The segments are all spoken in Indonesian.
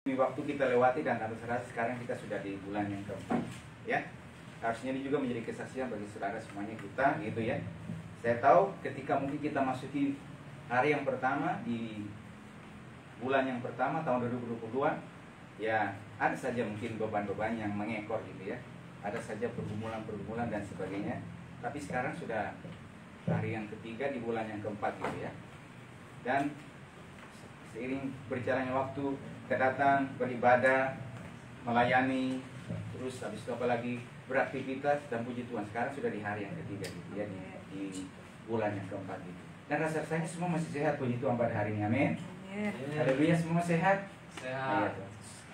Di waktu kita lewati dan rasa sekarang kita sudah di bulan yang keempat, ya. Harusnya ini juga menjadi kesaksian bagi saudara semuanya kita, gitu ya. Saya tahu ketika mungkin kita masuki hari yang pertama di bulan yang pertama tahun 2022, ya ada saja mungkin beban-beban yang mengekor gitu ya. Ada saja pergumulan-pergumulan dan sebagainya. Tapi sekarang sudah hari yang ketiga di bulan yang keempat gitu ya. Dan seiring berjalannya waktu, kita datang beribadah, melayani, terus habis itu apalagi beraktivitas, dan puji Tuhan sekarang sudah di hari yang ketiga gitu ya, di bulan yang keempat gitu. Dan rasa-rasanya semua masih sehat, puji Tuhan pada hari ini, amin. Haleluya, semua sehat. Sehat. Ya,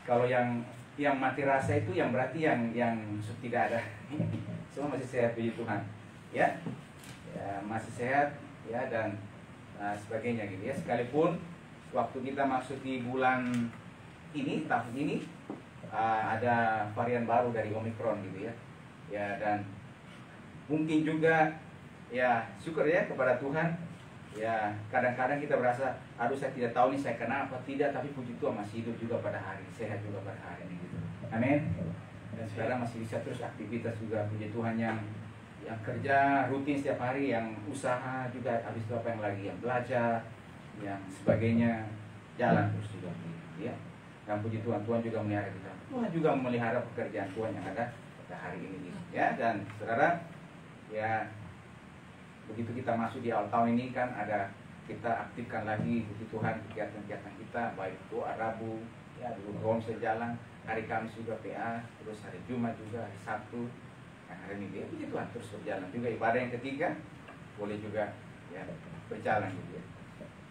kalau yang mati rasa itu yang berarti yang tidak ada. Semua masih sehat, puji Tuhan. Ya, masih sehat ya, dan sebagainya gitu ya. Sekalipun waktu kita masuk di bulan ini, tahun ini ada varian baru dari Omicron gitu ya. Ya, dan mungkin juga ya syukur ya kepada Tuhan. Ya, kadang-kadang kita berasa, aduh saya tidak tahu nih saya kena apa tidak, tapi puji Tuhan masih hidup juga pada hari, sehat juga pada hari ini gitu. Amin. Dan sekarang masih bisa terus aktivitas juga, puji Tuhan, yang kerja rutin setiap hari, yang usaha juga, habis itu apa yang lagi, yang belajar, yang sebagainya, jalan terus juga ya. Dan puji Tuhan, Tuhan juga memelihara kita. Tuhan juga memelihara pekerjaan Tuhan yang ada pada hari ini ya. Dan saudara, ya begitu kita masuk di awal tahun ini kan ada, kita aktifkan lagi puji Tuhan kegiatan-kegiatan kita, baik doa Rabu ya, dulu Rom sejalan, hari Kamis juga PA, terus hari Jumat juga, hari Sabtu, nah, hari ini dia puji Tuhan terus berjalan juga. Ibadah yang ketiga boleh juga ya berjalan gitu ya.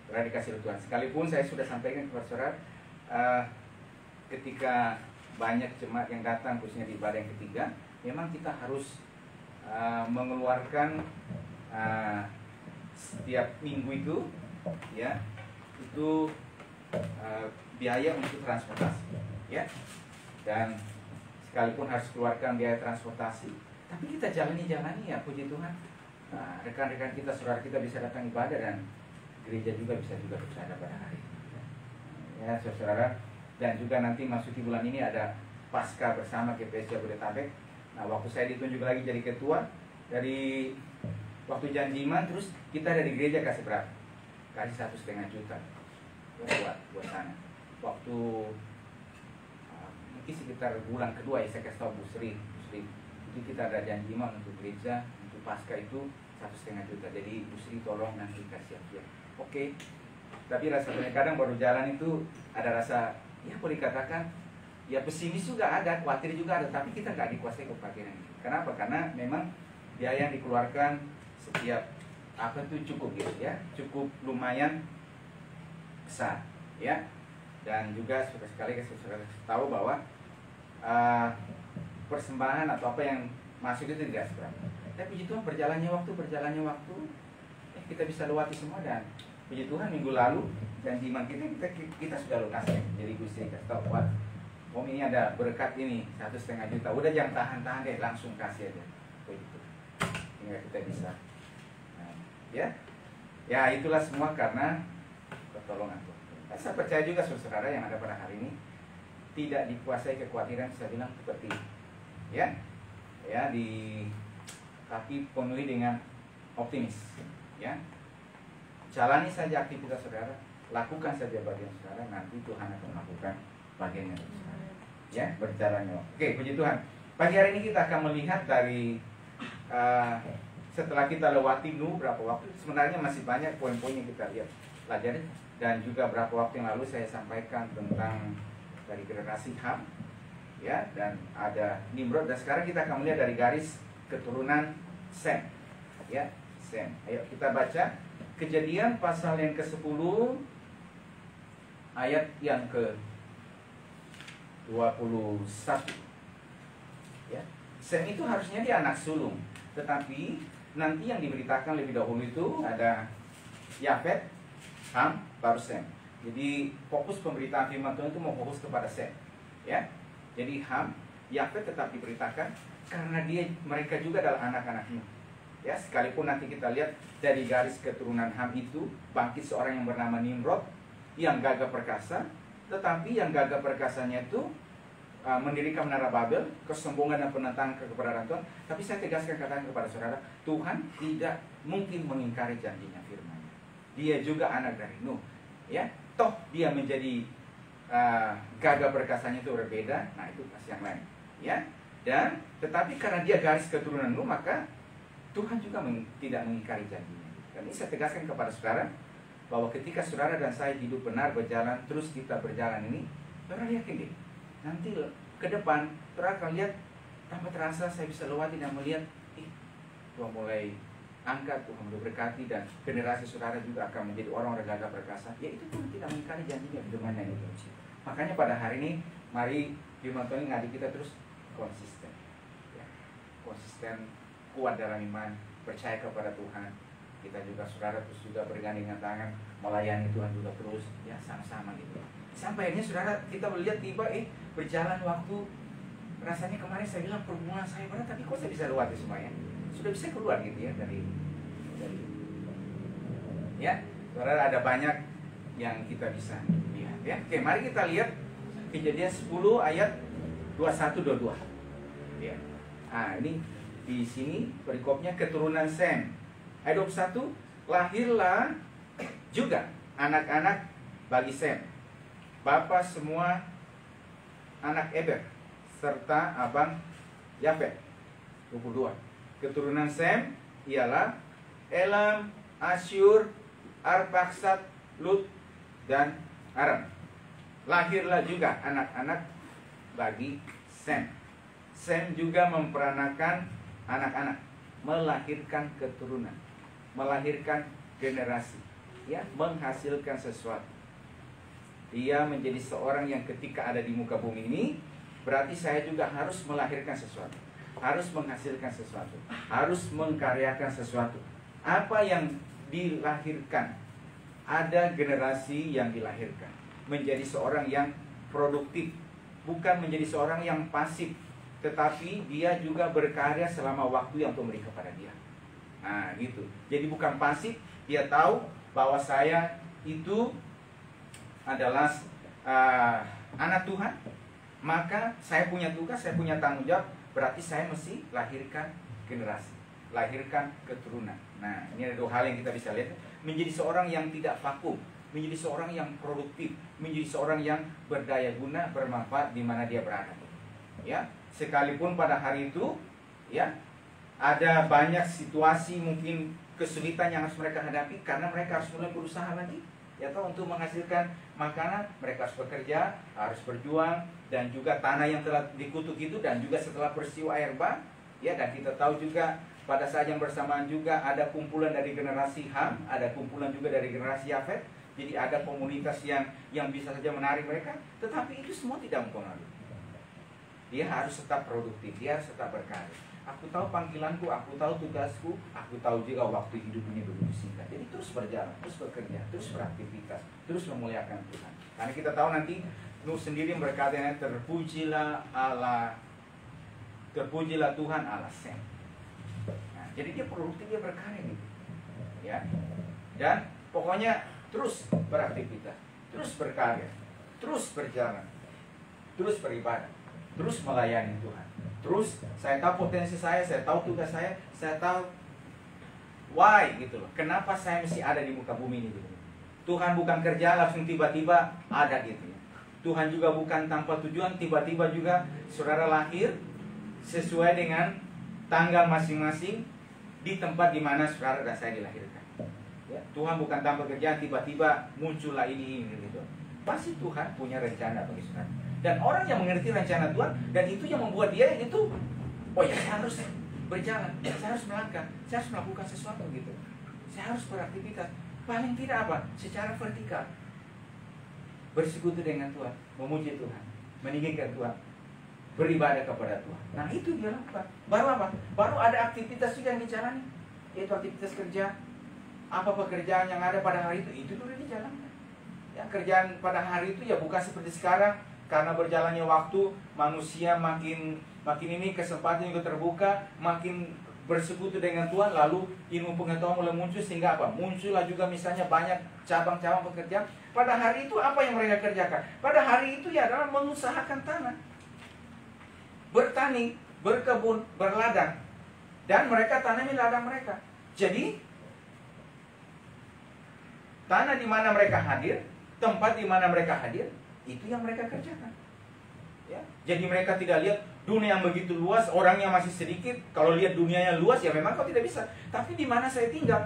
Saudara dikasih Tuhan, sekalipun saya sudah sampaikan kepada saudara, ketika banyak jemaat yang datang khususnya di ibadah yang ketiga, memang kita harus mengeluarkan setiap minggu itu ya, itu biaya untuk transportasi ya. Dan sekalipun harus keluarkan biaya transportasi, tapi kita jalani ya, puji Tuhan. Rekan-rekan kita, saudara kita bisa datang ibadah, dan gereja juga bisa berada pada hari ya, saudara. Dan juga nanti masuk di bulan ini ada Pasca bersama GPS Jabodetabek. Nah, waktu saya ditunjuk lagi jadi ketua, dari waktu janjiman, terus kita dari gereja kasih berapa? Kasih 1,5 juta buat sana. Waktu mungkin sekitar bulan kedua ya, saya kasih tahu Bu Sri, itu kita ada janjiman untuk gereja, untuk Pasca itu 1,5 juta. Jadi Bu Sri tolong nanti kasih siap. Oke. Tapi rasanya kadang baru jalan itu ada rasa, ya boleh dikatakan ya pesimis juga ada, khawatir juga ada, tapi kita nggak dikuasai kebagian ini. Kenapa? Karena memang biaya yang dikeluarkan setiap apa itu cukup gitu ya, cukup lumayan besar ya. Dan juga sekali saya tahu bahwa persembahan atau apa yang masuk itu tidak seberapa. Tapi puji Tuhan berjalannya waktu kita bisa lewati semua. Dan puji Tuhan minggu lalu janji iman kita sudah lokasi. Jadi Gusti kasih tahu, buat Om ini ada berkat ini 1,5 juta, udah jangan tahan-tahan deh, langsung kasih aja begitu, hingga kita bisa ya itulah semua karena pertolongan Tuhan. Saya percaya juga saudara yang ada pada hari ini tidak dikuasai kekhawatiran, saya bilang seperti ya tapi penuhi dengan optimis ya. Jalani saja aktivitas saudara, lakukan saja bagian saudara, nanti Tuhan akan melakukan bagiannya saudara ya, berjalannya. Oke, puji Tuhan. Pagi hari ini kita akan melihat dari setelah kita lewati berapa waktu, sebenarnya masih banyak poin-poin yang kita lihat pelajari. Dan juga berapa waktu yang lalu saya sampaikan tentang dari generasi Ham ya, dan ada Nimrod, dan sekarang kita akan melihat dari garis keturunan Sem ya, Sem. Ayo kita baca Kejadian pasal yang ke-10 ayat yang ke-21 ya. Sem itu harusnya dia anak sulung, tetapi nanti yang diberitakan lebih dahulu itu ada Yafet, Ham, baru Sem. Jadi fokus pemberitaan firman Tuhan itu mau fokus kepada Sem ya. Jadi Ham, Yafet tetap diberitakan karena mereka juga adalah anak-anaknya ya. Sekalipun nanti kita lihat dari garis keturunan Ham itu bangkit seorang yang bernama Nimrod yang gagah perkasa Tetapi yang gagah perkasanya itu mendirikan menara Babel, kesombongan dan penentangan kebenaran Tuhan. Tapi saya tegaskan katakan kepada saudara, Tuhan tidak mungkin mengingkari janjinya, firman-Nya. Dia juga anak dari Nuh, ya. Toh dia menjadi gagah perkasanya itu berbeda, nah itu pasti yang lain, ya. Dan tetapi karena dia garis keturunan Nuh, maka Tuhan juga tidak mengingkari janjinya. Dan ini saya tegaskan kepada saudara bahwa ketika saudara dan saya hidup benar, berjalan terus kita berjalan ini, saudara yakin deh, nanti ke depan saudara akan lihat tanpa terasa saya bisa lewati dan melihat, Tuhan mulai angkat, Tuhan berkati, dan generasi saudara juga akan menjadi orang-orang gagah perkasa. Ya itu pun tidak mengingkari janjinya, firman-Nya itu. Makanya pada hari ini mari firman Tuhan ngajak kita terus konsisten, ya. Konsisten, kuat dalam iman, percaya kepada Tuhan. Kita juga saudara terus juga bergandengan tangan melayani Tuhan juga terus, ya, sama-sama gitu. Sampai akhirnya saudara kita melihat tiba berjalan waktu, rasanya kemarin saya bilang perhubungan saya berat, tapi kok saya bisa lewati semuanya, sudah bisa keluar gitu ya dari ya, saudara, ada banyak yang kita bisa lihat, ya. Oke, mari kita lihat Kejadian 10 ayat 21-22, ya. Nah, ini di sini perikopnya keturunan Sem. Ayat 21, lahirlah juga anak-anak bagi Sem, bapa semua anak Eber, serta abang Yafet. 22, keturunan Sem ialah Elam, Asyur, Arpaksad, Lut, dan Aram. Lahirlah juga anak-anak bagi Sem. Sem juga memperanakan anak-anak, melahirkan keturunan, melahirkan generasi, ya, menghasilkan sesuatu. Dia menjadi seorang yang ketika ada di muka bumi ini, berarti saya juga harus melahirkan sesuatu, harus menghasilkan sesuatu, harus mengkaryakan sesuatu. Apa yang dilahirkan? Ada generasi yang dilahirkan menjadi seorang yang produktif, bukan menjadi seorang yang pasif, tetapi dia juga berkarya selama waktu yang Tuhan beri kepada dia. Nah, gitu. Jadi bukan pasif, dia tahu bahwa saya itu adalah anak Tuhan, maka saya punya tugas, saya punya tanggung jawab, berarti saya mesti lahirkan generasi, lahirkan keturunan. Nah, ini ada dua hal yang kita bisa lihat. Menjadi seorang yang tidak vakum, menjadi seorang yang produktif, menjadi seorang yang berdaya guna, bermanfaat di mana dia berada. Ya, sekalipun pada hari itu, ya, ada banyak situasi mungkin kesulitan yang harus mereka hadapi karena mereka harus mulai berusaha lagi, ya toh, untuk menghasilkan makanan. Mereka harus bekerja, harus berjuang, dan juga tanah yang telah dikutuk itu, dan juga setelah peristiwa air bah, ya, dan kita tahu juga pada saat yang bersamaan juga ada kumpulan dari generasi Ham, ada kumpulan juga dari generasi Yafet. Jadi ada komunitas yang bisa saja menarik mereka, tetapi itu semua tidak mempengaruhi. Dia harus tetap produktif, dia harus tetap berkarya. Aku tahu panggilanku, aku tahu tugasku, aku tahu juga waktu hidup ini begitu singkat. Jadi terus berjalan, terus bekerja, terus beraktivitas, terus memuliakan Tuhan. Karena kita tahu nanti Nuh sendiri berkata, terpujilah Tuhan Allah Sem. Nah, jadi dia produktif, dia berkarya gitu, ya. Dan pokoknya terus beraktivitas, terus berkarya, terus berjalan, terus beribadah, terus melayani Tuhan. Terus saya tahu potensi saya tahu tugas saya tahu why gitu loh. Kenapa saya mesti ada di muka bumi ini gitu. Tuhan bukan kerja langsung tiba-tiba ada gitu. Tuhan juga bukan tanpa tujuan, tiba-tiba juga saudara lahir sesuai dengan tanggal masing-masing di tempat di mana saudara dan saya dilahirkan. Ya, Tuhan bukan tanpa kerjaan tiba-tiba muncullah ini gitu. Pasti Tuhan punya rencana bagi saudara. Dan orang yang mengerti rencana Tuhan, dan itu yang membuat dia itu, oh ya, saya harus berjalan, saya harus melangkah, saya harus melakukan sesuatu gitu. Saya harus beraktivitas, paling tidak apa? Secara vertikal, bersekutu dengan Tuhan, memuji Tuhan, meninggikan Tuhan, beribadah kepada Tuhan. Nah itu dia lakukan. Baru apa? Baru ada aktivitas juga yang dijalani, yaitu aktivitas kerja. Apa pekerjaan yang ada pada hari itu dulu dijalankan. Ya, kerjaan pada hari itu ya bukan seperti sekarang. Karena berjalannya waktu, manusia makin ini kesempatan juga terbuka, makin bersekutu dengan Tuhan, lalu ilmu pengetahuan mulai muncul, sehingga apa? Muncullah juga misalnya banyak cabang-cabang pekerjaan. Pada hari itu apa yang mereka kerjakan? Pada hari itu ya adalah mengusahakan tanah, bertani, berkebun, berladang, dan mereka tanami ladang mereka. Jadi tanah di mana mereka hadir, tempat di mana mereka hadir, itu yang mereka kerjakan. Ya. Jadi mereka tidak lihat dunia yang begitu luas, orangnya masih sedikit. Kalau lihat dunianya luas, ya memang kau tidak bisa. Tapi di mana saya tinggal,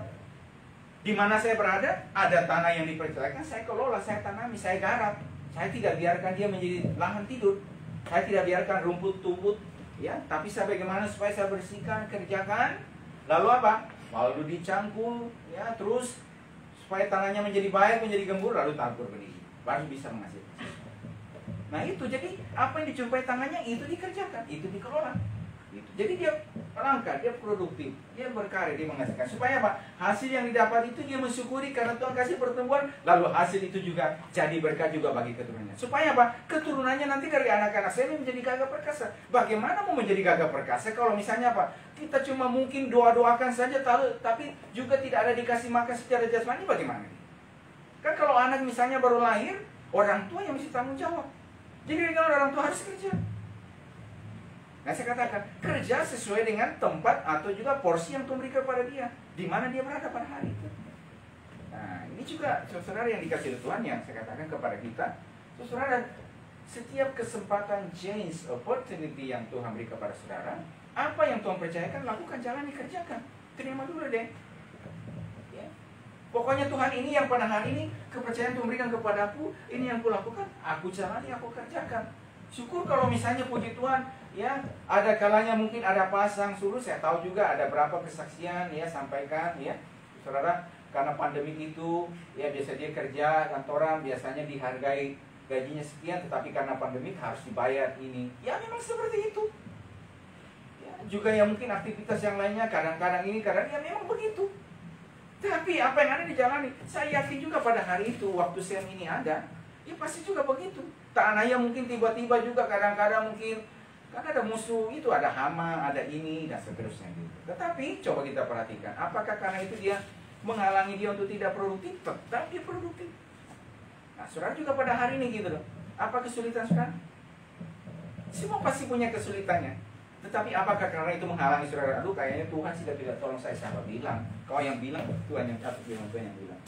di mana saya berada, ada tanah yang dipercayakan, saya kelola, saya tanami, saya garap. Saya tidak biarkan dia menjadi lahan tidur. Saya tidak biarkan rumput tumbuh, ya. Tapi saya bagaimana supaya saya bersihkan, kerjakan. Lalu apa? Lalu dicangkul, ya. Terus supaya tanahnya menjadi baik, menjadi gembur, lalu tabur benih, baru bisa menghasilkan. Nah itu, jadi apa yang dijumpai tangannya itu dikerjakan, itu dikelola. Gitu. Jadi dia langkah, dia produktif, dia berkarya, dia menghasilkan. Supaya apa? Hasil yang didapat itu dia mensyukuri karena Tuhan kasih pertumbuhan. Lalu hasil itu juga jadi berkat juga bagi keturunannya. Supaya apa? Keturunannya nanti dari anak-anak saya menjadi gagah perkasa. Bagaimana mau menjadi gagah perkasa kalau misalnya apa? Kita cuma mungkin doa-doakan saja, tapi juga tidak ada dikasih makan secara jasmani, bagaimana? Kan kalau anak misalnya baru lahir, orang tua yang mesti tanggung jawab. Jadi kalau orang tua harus kerja. Nah saya katakan, kerja sesuai dengan tempat atau juga porsi yang Tuhan berikan kepada dia, di mana dia berada pada hari itu. Nah ini juga saudara yang dikasih Tuhan, yang saya katakan kepada kita, saudara, setiap kesempatan chance, opportunity yang Tuhan berikan kepada saudara, apa yang Tuhan percayakan, lakukan, jalani, kerjakan. Terima dulu deh. Ya. Pokoknya Tuhan ini yang pada hari ini, kepercayaan Tuhan berikan kepadaku, ini yang kulakukan, aku jalani, aku kerjakan. Syukur kalau misalnya puji Tuhan, ya ada kalanya mungkin ada pasang surut, saya tahu juga ada berapa kesaksian, ya sampaikan, ya saudara, karena pandemi itu, ya biasa dia kerja kantoran, biasanya dihargai gajinya sekian, tetapi karena pandemi harus dibayar ini, ya memang seperti itu. Ya, juga yang mungkin aktivitas yang lainnya, kadang-kadang ini, kadang ya memang begitu. Tapi apa yang ada dijalani, saya yakin juga pada hari itu, waktu SEM ini ada, ya pasti juga begitu. Tanahnya mungkin tiba-tiba juga kadang-kadang mungkin kan ada musuh itu, ada hama, ada ini dan seterusnya gitu. Tetapi coba kita perhatikan, apakah karena itu dia menghalangi dia untuk tidak produktif? Tetap dia produktif. Nah, saudara juga pada hari ini gitu loh. Apa kesulitan sekarang? Semua pasti punya kesulitannya. Tetapi apakah karena itu menghalangi saudara? Aduh, kayaknya Tuhan sudah tidak tolong saya, siapa bilang? Kau yang bilang, Tuhan yang bilang, Tuhan yang bilang.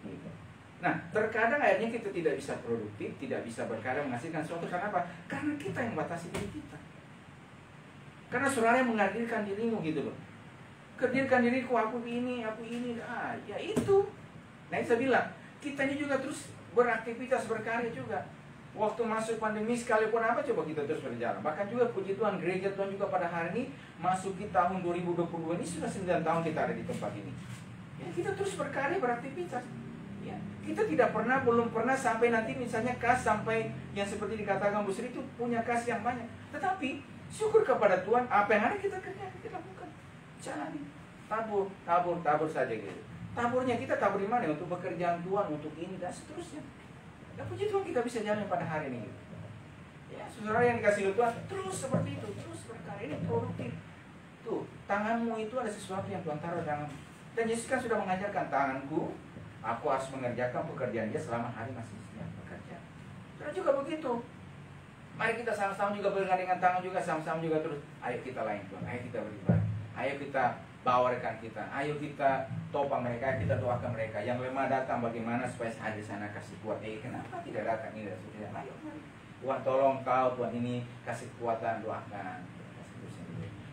Gitu. Nah, terkadang akhirnya kita tidak bisa produktif, tidak bisa berkarya menghasilkan sesuatu. Karena apa? Karena kita yang batasi diri kita. Karena saudara yang menghadirkan dirimu gitu loh. Hadirkan diriku, aku ini, ya itu. Nah, saya bilang, kita ini juga terus beraktivitas, berkarya juga. Waktu masuk pandemi sekalipun apa, coba kita terus berjalan. Bahkan juga puji Tuhan, gereja Tuhan juga pada hari ini masuki tahun 2022 ini sudah 9 tahun kita ada di tempat ini. Ya, kita terus berkarya, beraktivitas. Ya, kita belum pernah sampai nanti misalnya kas sampai yang seperti dikatakan Bu Sri itu punya kas yang banyak. Tetapi syukur kepada Tuhan, apa yang ada kita kerjakan, kita lakukan, jalani, tabur saja gitu. Taburnya kita tabur di mana? Untuk pekerjaan Tuhan, untuk ini dan seterusnya. Ya puji Tuhan kita bisa jalan pada hari ini. Gitu. Ya, saudara yang dikasih Tuhan terus seperti itu, terus berkarya, ini produktif. Tuh, tanganmu itu ada sesuatu yang Tuhan taruh dalam. Dan Yesus kan sudah mengajarkan, tanganku, aku harus mengerjakan pekerjaan dia selama hari masih siap bekerja. Terus juga begitu. Mari kita sama-sama juga bergandengan tangan juga, sama-sama juga terus. Ayo kita lain Tuhan, ayo kita beribadah. Ayo kita bawa rekan kita, ayo kita topang mereka, kita doakan mereka. Yang lemah datang bagaimana supaya hadir sana kasih kuat. Kenapa tidak datang ini? Ayo, mari. Tuhan tolong kau, Tuhan ini kasih kekuatan, doakan.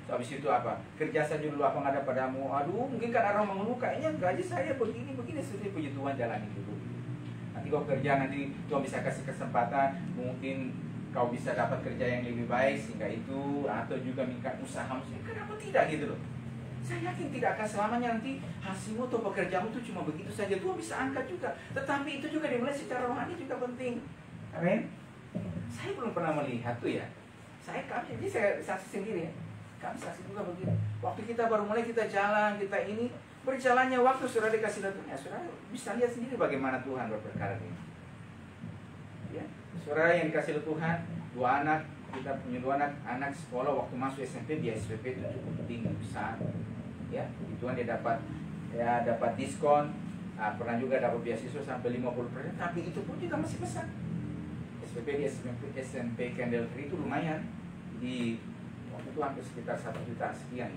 So, habis itu apa? Kerja saja dulu apa yang ada padamu. Aduh, mungkin kan orang mengeluh, kayaknya gaji saya begini, seperti puji Tuhan jalani dulu. Nanti kau kerja, nanti Tuhan bisa kasih kesempatan, mungkin kau bisa dapat kerja yang lebih baik sehingga itu, atau juga minta usaha. Kenapa tidak gitu loh? Saya yakin tidak akan selamanya nanti hasilmu atau pekerjaanmu itu cuma begitu saja. Tuhan bisa angkat juga. Tetapi itu juga dimulai secara rohani juga penting. Amin. Saya belum pernah melihat tuh ya. Ini saya saksi sendiri ya. Kami saksi juga begitu. Waktu kita baru mulai kita jalan, kita ini berjalannya waktu sudah dikasih datangnya, saudara bisa lihat sendiri bagaimana Tuhan berperkara ini. Ya, saudara yang dikasih Tuhan, 2 anak kita punya dua anak sekolah waktu masuk SMP, dia SPP itu cukup tinggi besar, ya. Tuhan dia dapat diskon, pernah juga dapat beasiswa sampai 50%, tapi itu pun juga masih besar. SPP di SMP Candle Tree itu lumayan, di waktu itu hampir sekitar 1 juta sekian.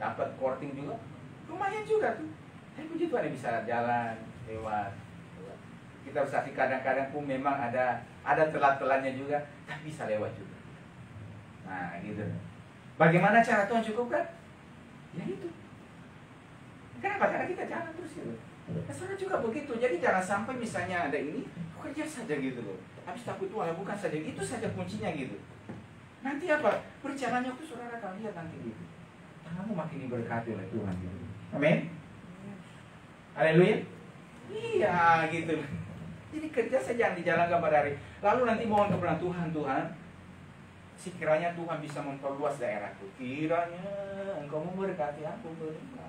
Dapat courting juga, lumayan juga tuh. Tapi puji Tuhan dia bisa jalan lewat. Kita usahakan kadang-kadang pun memang ada telat-telatnya juga, tapi bisa lewat juga. Nah gitu. Bagaimana cara Tuhan cukupkan? Ya itu. Kenapa? Karena kita jalan terus gitu. Saudara juga begitu. Jadi jangan sampai misalnya ada ini, kerja saja gitu loh. Habis takut Tuhan, bukan saja itu saja kuncinya gitu. Nanti apa? Berjalannya itu saudara akan lihat nanti gitu. Kamu makin diberkati oleh Tuhan gitu. Amin. Haleluya. Iya gitu. Jadi kerja saja yang dijalankan pada hari. Lalu nanti mohon kepada Tuhan, sekiranya Tuhan bisa memperluas daerahku. Kiranya Engkau memberkati aku berlimpah.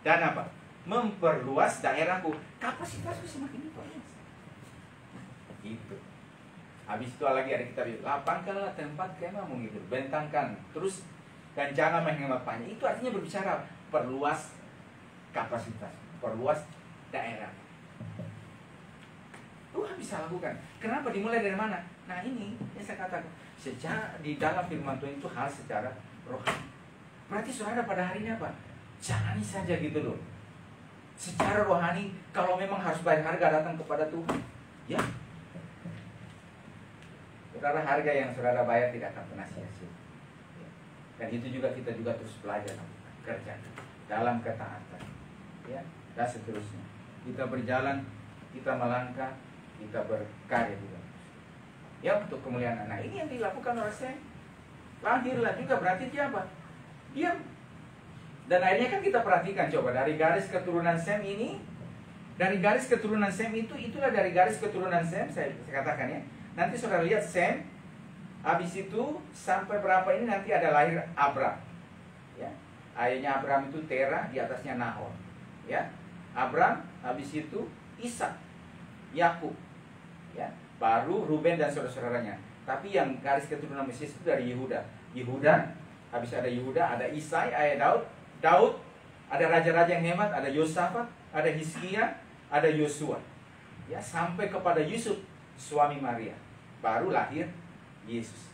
Dan apa? Memperluas daerahku. Kapasitasku semakin diperluas. Itu. Habis itu lagi ada kita bilang, lapangkanlah tempat kemahmu gitu. Bentangkan. Terus dan jangan menghemat banyak. Itu artinya berbicara perluas kapasitas, perluas daerah. Tuhan bisa lakukan. Kenapa? Dimulai dari mana? Nah ini yang saya katakan, sejak di dalam firman Tuhan itu hal secara rohani. Berarti saudara pada hari ini apa? Jalani saja gitu loh. Secara rohani, kalau memang harus bayar harga datang kepada Tuhan, ya. Saudara, harga yang saudara bayar tidak akan pernah sia-sia. Dan itu juga kita juga terus belajar kerja dalam ketaatan, ya, dan seterusnya. Kita berjalan, kita melangkah, kita berkarya juga. Ya, untuk kemuliaan anak. Ini yang dilakukan oleh Sem. Lahirlah juga berarti dia apa? Diam. Dan akhirnya kan kita perhatikan coba dari garis keturunan Sem ini, dari garis keturunan Sem itulah dari garis keturunan Sem, saya katakan ya. Nanti saudara lihat Sem, habis itu sampai berapa ini nanti ada lahir Abram. Ya. Ayahnya Abram itu Tera, di atasnya Nahor. Ya. Abram, habis itu Ishak, Yakub. Ya. Baru Ruben dan saudara-saudaranya. Tapi yang garis keturunan Mesias itu dari Yehuda. Yehuda, habis ada Yehuda, ada Isai, ada Daud, ada raja-raja yang hebat, ada Yosafat, ada Hizkia, ada Yosua. Ya, sampai kepada Yusuf, suami Maria. Baru lahir Yesus.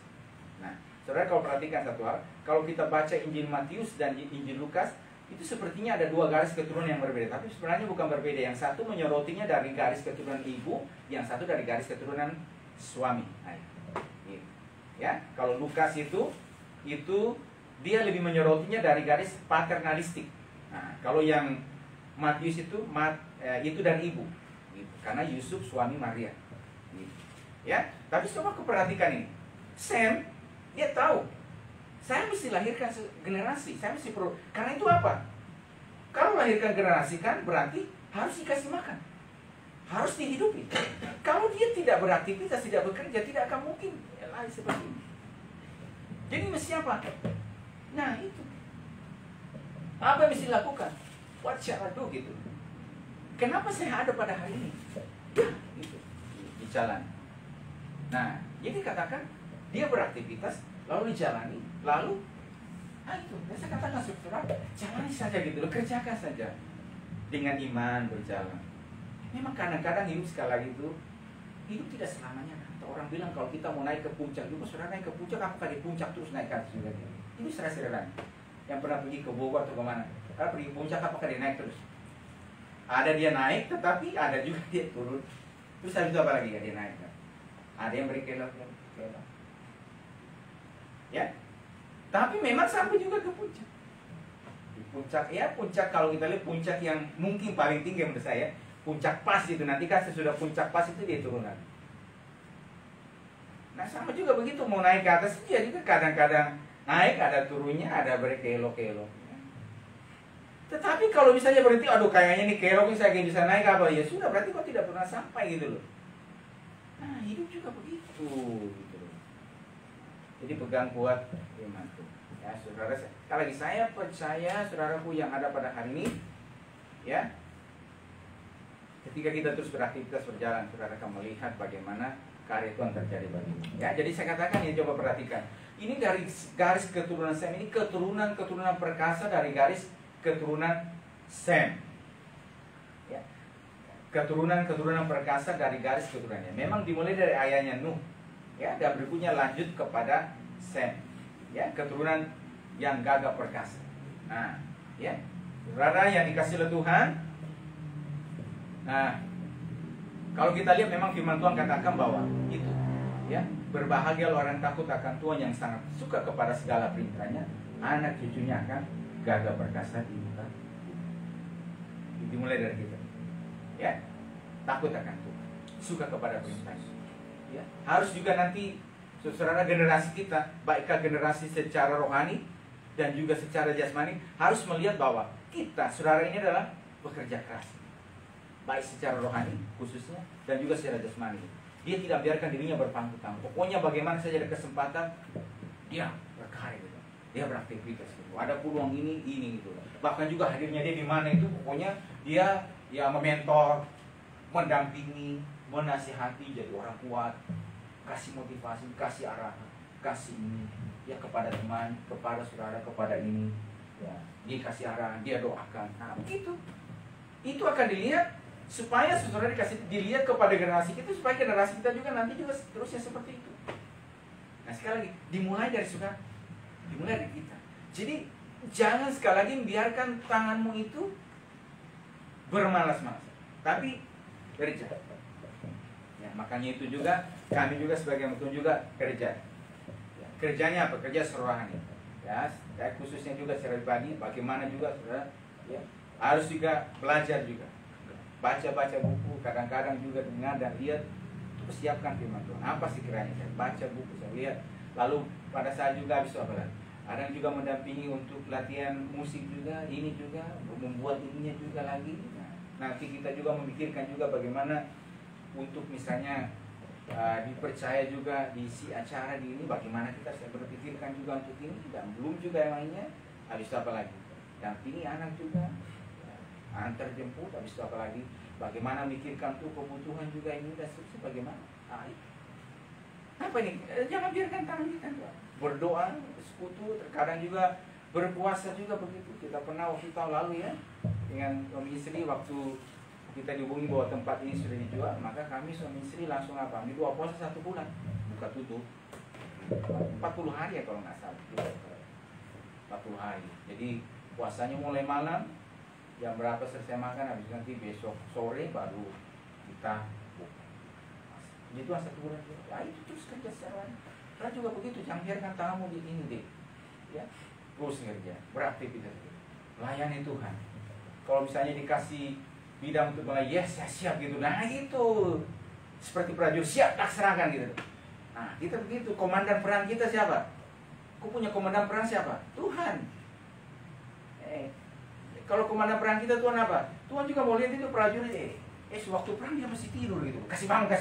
Nah, saudara kalau perhatikan satu hal, kalau kita baca Injil Matius dan Injil Lukas, itu sepertinya ada dua garis keturunan yang berbeda. Tapi sebenarnya bukan berbeda. Yang satu menyorotinya dari garis keturunan ibu, yang satu dari garis keturunan suami. Nah, gitu. Ya, kalau Lukas itu dia lebih menyorotinya dari garis paternalistik. Nah, kalau yang Matius itu dari ibu, gitu. Karena Yusuf suami Maria. Gitu. Ya, tapi coba perhatikan ini. Sem, dia tahu saya mesti lahirkan generasi, saya mesti karena itu apa? Kalau lahirkan generasi kan berarti harus dikasih makan, harus dihidupi. Kalau dia tidak beraktivitas, tidak bekerja, tidak akan mungkin lahir seperti ini. Jadi mesti apa? Nah itu, apa yang mesti dilakukan? What shall I do gitu? Kenapa saya ada pada hari ini? Ya, gitu, di jalan. Nah, jadi katakan dia beraktivitas, lalu dijalani, lalu itu, saya katakan saudara, jalani saja gitu loh, kerjakan saja dengan iman berjalan. Memang kadang-kadang hidup sekali lagi itu, hidup tidak selamanya. Orang bilang kalau kita mau naik ke puncak, juga saudara naik ke puncak, apakah di puncak terus naik ke atas juga? Ini saudara yang pernah pergi ke Bogor atau kemana, kalau pergi ke puncak apakah dia naik terus? Ada dia naik, tetapi ada juga dia turun. Terus habis itu apa lagi ya dia naik? Ada yang berkelok. Ya, tapi memang sampai juga ke puncak. Di puncak, ya puncak kalau kita lihat puncak yang mungkin paling tinggi menurut saya, puncak pas itu. Nanti kan sesudah puncak pas itu dia turun lagi. Nah sama juga begitu, mau naik ke atas dia juga kadang-kadang naik, ada turunnya, ada berkelok-kelok. Tetapi kalau misalnya berhenti, aduh kayaknya nih kelok saya gak bisa naik apa, ya sudah berarti kok tidak pernah sampai gitu loh. Nah hidup juga begitu. Jadi pegang kuat imanku. Ya, saudara, sekali lagi saya percaya saudaraku yang ada pada hari ini, ya, ketika kita terus beraktivitas berjalan, saudara akan melihat bagaimana karya Tuhan terjadi bagimu. Ya, jadi saya katakan ya, coba perhatikan. Ini dari garis keturunan Sem, ini keturunan perkasa dari garis keturunan Sem. Ya. Keturunan perkasa dari garis keturunannya. Memang dimulai dari ayahnya Nuh. Ya, dan berikutnya lanjut kepada Sem. Ya, keturunan yang gagah perkasa. Nah, ya. Saudara yang dikasih oleh Tuhan. Nah, kalau kita lihat memang firman Tuhan katakan bahwa itu, ya, berbahagia orang takut akan Tuhan yang sangat suka kepada segala perintahnya, anak cucunya akan gagah perkasa di muka. Dimulai dari kita, ya, takut akan Tuhan, suka kepada perintahnya. Ya, harus juga nanti saudara generasi kita, baikkah generasi secara rohani dan juga secara jasmani, harus melihat bahwa kita, saudara ini adalah bekerja keras, baik secara rohani khususnya dan juga secara jasmani. Dia tidak biarkan dirinya berpangku tangan. Pokoknya bagaimana saja ada kesempatan, dia berkarya gitu. Dia beraktivitas gitu. Ada peluang ini gitu. Bahkan juga hadirnya dia di mana itu, pokoknya dia ya mementor, mendampingi, menasihati jadi orang kuat, kasih motivasi, kasih arahan, kasih ini ya kepada teman, kepada saudara, kepada ini. Ya, dia kasih arahan, dia doakan. Nah, begitu. Itu akan dilihat supaya saudara dilihat kepada generasi kita, supaya generasi kita juga nanti juga terusnya seperti itu. Nah, sekali lagi dimulai dari saudara, dimulai dari kita. Jadi jangan sekali lagi biarkan tanganmu itu bermalas-malasan, tapi kerja. Ya, makanya itu juga kami juga sebagai mutum juga kerja. Ya, kerjanya apa? Kerja rohani. Ya, khususnya juga secara pribadi, bagaimana juga saudara, ya, harus juga belajar juga. Baca buku, kadang-kadang juga dengar dan lihat, persiapkan firman Tuhan. Apa sih kiranya? Saya baca buku, saya lihat. Lalu pada saat juga habis apa lagi? Ada yang juga mendampingi untuk latihan musik juga, ini juga, membuat ininya juga lagi. Nah, nanti kita juga memikirkan juga bagaimana untuk misalnya dipercaya juga diisi acara di ini, bagaimana kita saya berpikirkan juga untuk ini, dan belum juga yang lainnya. Habis apa lagi? Dampingi anak juga. Antar jemput, habis itu apa lagi? Bagaimana mikirkan tuh kebutuhan juga ini dan seterusnya bagaimana? Apa ini? Jangan biarkan tangan kita berdoa, sekutu, terkadang juga berpuasa juga begitu. Kita pernah waktu tahun lalu ya dengan suami istri, waktu kita dihubungi bahwa tempat ini sudah dijual, maka kami suami istri langsung apa? Ini doa puasa 1 bulan, buka tutup 40 hari ya kalau nggak salah, 40 hari. Jadi puasanya mulai malam. Jam berapa selesai makan, habis nanti besok sore baru kita buka. Itu 1 bulan. Ya, itu terus kerja secara karena juga begitu, jangan biarkan tanganmu di ini deh. Ya, terus kerja, beraktivitas, layani Tuhan. Kalau misalnya dikasih bidang untuk mulai, yes, saya siap gitu. Nah itu seperti prajurit siap laksanakan gitu. Nah kita begitu, komandan perang kita siapa? Aku punya komandan perang siapa? Tuhan. Kalau komandan perang kita Tuhan apa? Tuhan juga mau lihat itu prajurit. Sewaktu perang dia masih tidur gitu. Kasih bangun.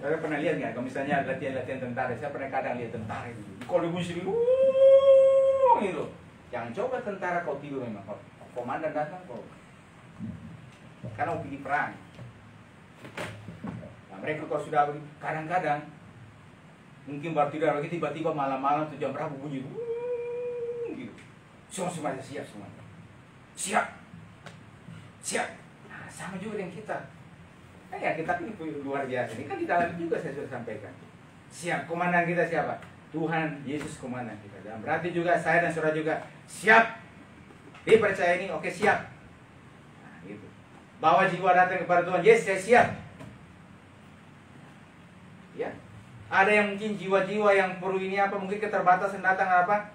Saya pernah lihat nggak? Kalau misalnya latihan tentara, saya pernah kadang lihat tentara itu. Kalau bunyi gitu. Jangan coba tentara kau tidur memang. Kalau komandan datang kau. Karena mau pergi perang. Nah, mereka kalau sudah kadang-kadang mungkin baru tidur lagi, tiba-tiba malam-malam tuh jam berapa bunyi. Semua siap semuanya. Siap. Nah, sama juga dengan kita. Ya kita ini luar biasa. Ini kan di dalam juga saya sudah sampaikan. Siap. Komandan kita siapa? Tuhan Yesus komandan kita. Dan berarti juga saya dan saudara juga siap. Dipercaya ini, oke siap. Nah, gitu. Bawa jiwa datang kepada Tuhan. Yes, saya siap. Ya. Ada yang mungkin jiwa-jiwa yang perlu ini apa? Mungkin keterbatasan datang apa?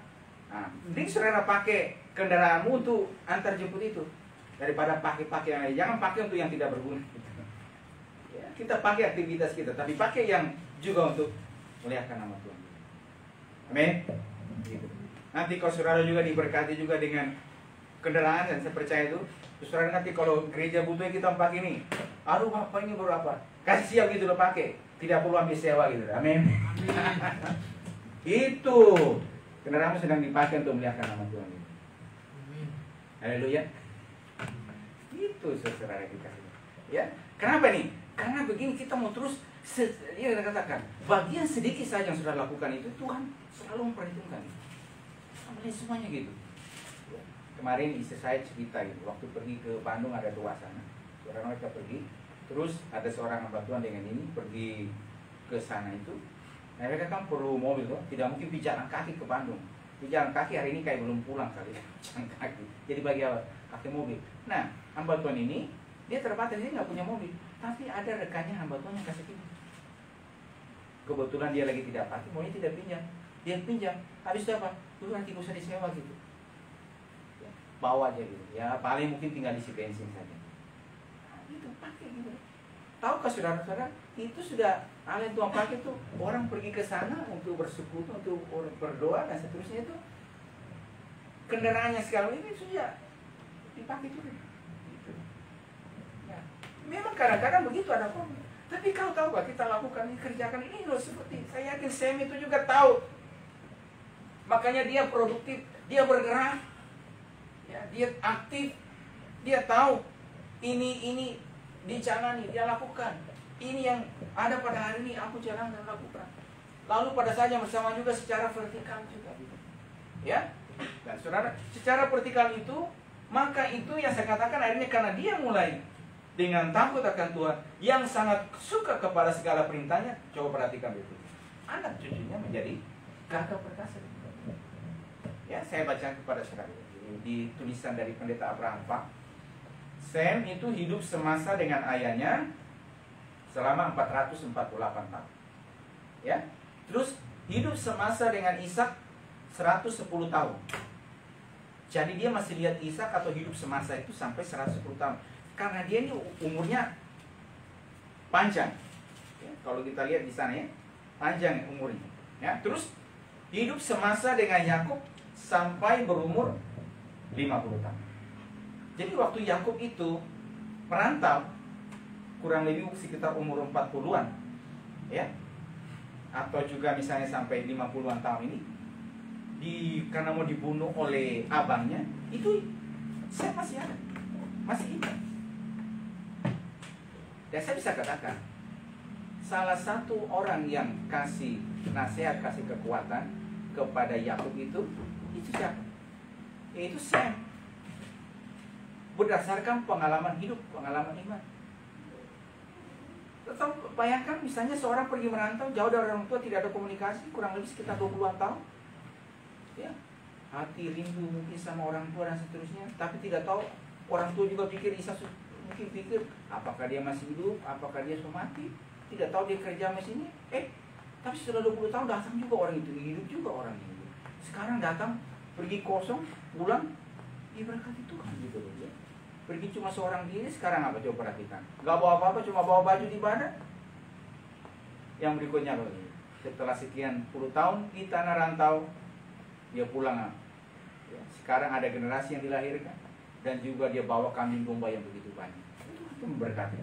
Nah, mending saudara pakai kendaraanmu untuk antar jemput itu daripada pakai yang lain. Jangan pakai untuk yang tidak berguna. Ya, kita pakai aktivitas kita, tapi pakai yang juga untuk melihatkan nama Tuhan. Amin. Gitu. Nanti kalau saudara juga diberkati juga dengan kendaraan, dan saya percaya itu, saudara nanti kalau gereja butuhnya kita pakai ini. Aduh Bapak ini baru apa? Kasih siap gitu loh pakai. Tidak perlu ambil sewa gitu. Amin. Itu. Kendaraanmu sedang dipakai untuk melihatkan nama Tuhan. Haleluya. Itu saudara kita. Ya, kenapa nih? Karena begini kita mau terus, dia katakan, bagian sedikit saja yang sudah lakukan itu Tuhan selalu memperhitungkan. Sampai semuanya gitu. Kemarin istri saya cerita gitu, waktu pergi ke Bandung ada 2 sana. Seorang mereka pergi, terus ada seorang hamba Tuhan dengan ini pergi ke sana itu. Nah, mereka kan perlu mobil loh, tidak mungkin jalan kaki ke Bandung. Jalan kaki hari ini kayak belum pulang kali, jalan kaki. Jadi bagi apa? Pakai mobil. Nah, hamba Tuhan ini dia terbatas, dia nggak punya mobil. Tapi ada rekannya hamba Tuhan yang kasih pinjam. Kebetulan dia lagi tidak pakai, maunya tidak pinjam. Dia pinjam. Habis itu apa? Itu nanti usah disewa gitu. Ya, bawa aja gitu. Ya paling mungkin tinggal isi bensin saja. Nah, gitu, pakai gitu. Tahukah saudara-saudara, itu sudah hal yang Tuhan pakai tuh. Orang pergi ke sana untuk bersekutu, untuk berdoa dan seterusnya itu. Kendaraannya sekarang ini sudah dipakai juga. Memang kadang-kadang begitu ada komen. Tapi kau tahu gak kita lakukan ini, kerjakan ini loh seperti. Saya yakin Sam itu juga tahu. Makanya dia produktif, dia bergerak, ya, dia aktif, dia tahu ini dijalani, dia lakukan. Ini yang ada pada hari ini aku jalan dan lakukan. Lalu pada saat yang bersama juga secara vertikal juga. Ya, dan saudara, secara vertikal itu, maka itu yang saya katakan akhirnya karena dia mulai dengan takut akan Tuhan, yang sangat suka kepada segala perintahnya. Coba perhatikan itu. Anak cucunya menjadi gagah perkasa. Ya, saya baca kepada saudara di tulisan dari pendeta Abraham Pak. Sem itu hidup semasa dengan ayahnya selama 448 tahun. Ya. Terus hidup semasa dengan Ishak 110 tahun. Jadi dia masih lihat Ishak atau hidup semasa itu sampai 110 tahun. Karena dia ini umurnya panjang. Ya, kalau kita lihat di sana ya, panjang umurnya. Ya, terus hidup semasa dengan Yakub sampai berumur 50 tahun. Jadi waktu Yakub itu merantau kurang lebih sekitar umur 40-an. Ya. Atau juga misalnya sampai 50-an tahun ini karena mau dibunuh oleh abangnya, itu saya masih ada. Masih hidup. Dan saya bisa katakan, salah satu orang yang kasih nasihat, kasih kekuatan kepada Yakub itu siapa? Yaitu Sam. Berdasarkan pengalaman hidup, pengalaman iman. Tetap bayangkan misalnya seorang pergi merantau, jauh dari orang tua, tidak ada komunikasi, kurang lebih sekitar 20-an tahun. Ya, hati rindu mungkin sama orang tua dan seterusnya, tapi tidak tahu, orang tua juga pikir mungkin pikir apakah dia masih hidup, apakah dia sudah mati, tidak tahu dia kerja mesinnya. Tapi setelah 20 tahun datang juga orang itu, hidup juga orang itu. Sekarang datang, pergi kosong, pulang, diberkati Tuhan gitu loh ya. Pergi cuma seorang diri, sekarang apa coba perhatikan? Gak bawa apa-apa, cuma bawa baju di badan. Yang berikutnya loh, setelah sekian puluh tahun di tanah rantau, dia pulang. Ya, sekarang ada generasi yang dilahirkan. Dan juga dia bawa kambing domba yang begitu banyak. Itu memberkati.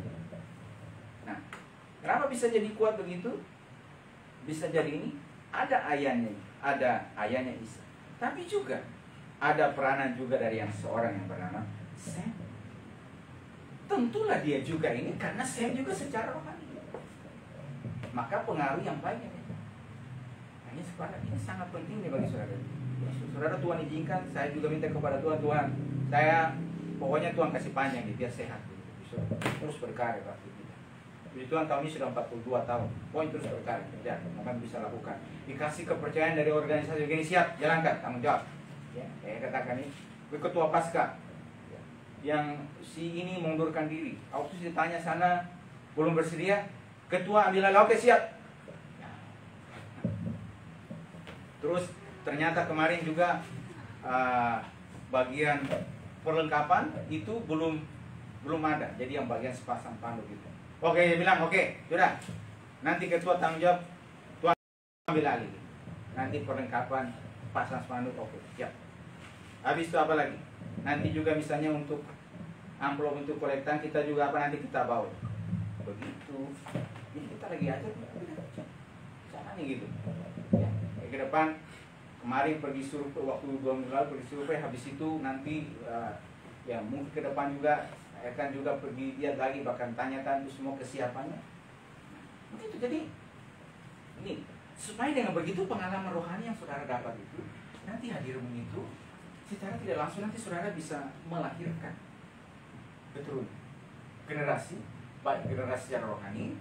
Nah, kenapa bisa jadi kuat begitu? Bisa jadi ini, ada ayahnya Isa. Tapi juga ada peranan juga dari seorang yang bernama Sem. Tentulah dia juga ini karena Sem juga secara rohani. Maka pengaruh yang banyak. Hanya sekarang ini sangat penting nih bagi saudara. Saudara, Tuhan izinkan, saya juga minta kepada Tuhan, saya pokoknya Tuhan kasih panjang nih, biar sehat bisa terus berkarya waktu kita. Jadi Tuhan tahun ini sudah 42 tahun, poin terus berkarya, ya, maka bisa lakukan. Dikasih kepercayaan dari organisasi begini, siap, jalankan, tanggung jawab. Ya, saya katakan ini, ketua Pasca, ya, yang si ini mengundurkan diri. Waktu ditanya sana belum bersedia, ketua ambil alih, oke siap. Ya. Terus ternyata kemarin juga bagian perlengkapan itu belum ada. Jadi yang bagian sepasang pandu gitu. Oke, dia bilang oke, sudah. Nanti ketua tanggung jawab, Tuhan ambil alih. Nanti perlengkapan pasang spanduk, oke, siap. Habis itu apa lagi? Nanti juga misalnya untuk amplop untuk kolektan kita juga apa nanti kita bawa. Begitu. Ini kita lagi aja, caranya gitu. Ya, ke depan. Kemarin pergi survei, waktu 2 minggu lalu pergi survei, habis itu nanti ya mungkin ke depan juga akan juga pergi dia lagi bahkan tanyakan itu semua kesiapannya. Begitu. Jadi ini supaya dengan begitu pengalaman rohani yang saudara dapat itu nanti hadirmu itu secara tidak langsung nanti saudara bisa melahirkan betul generasi, baik generasi secara rohani,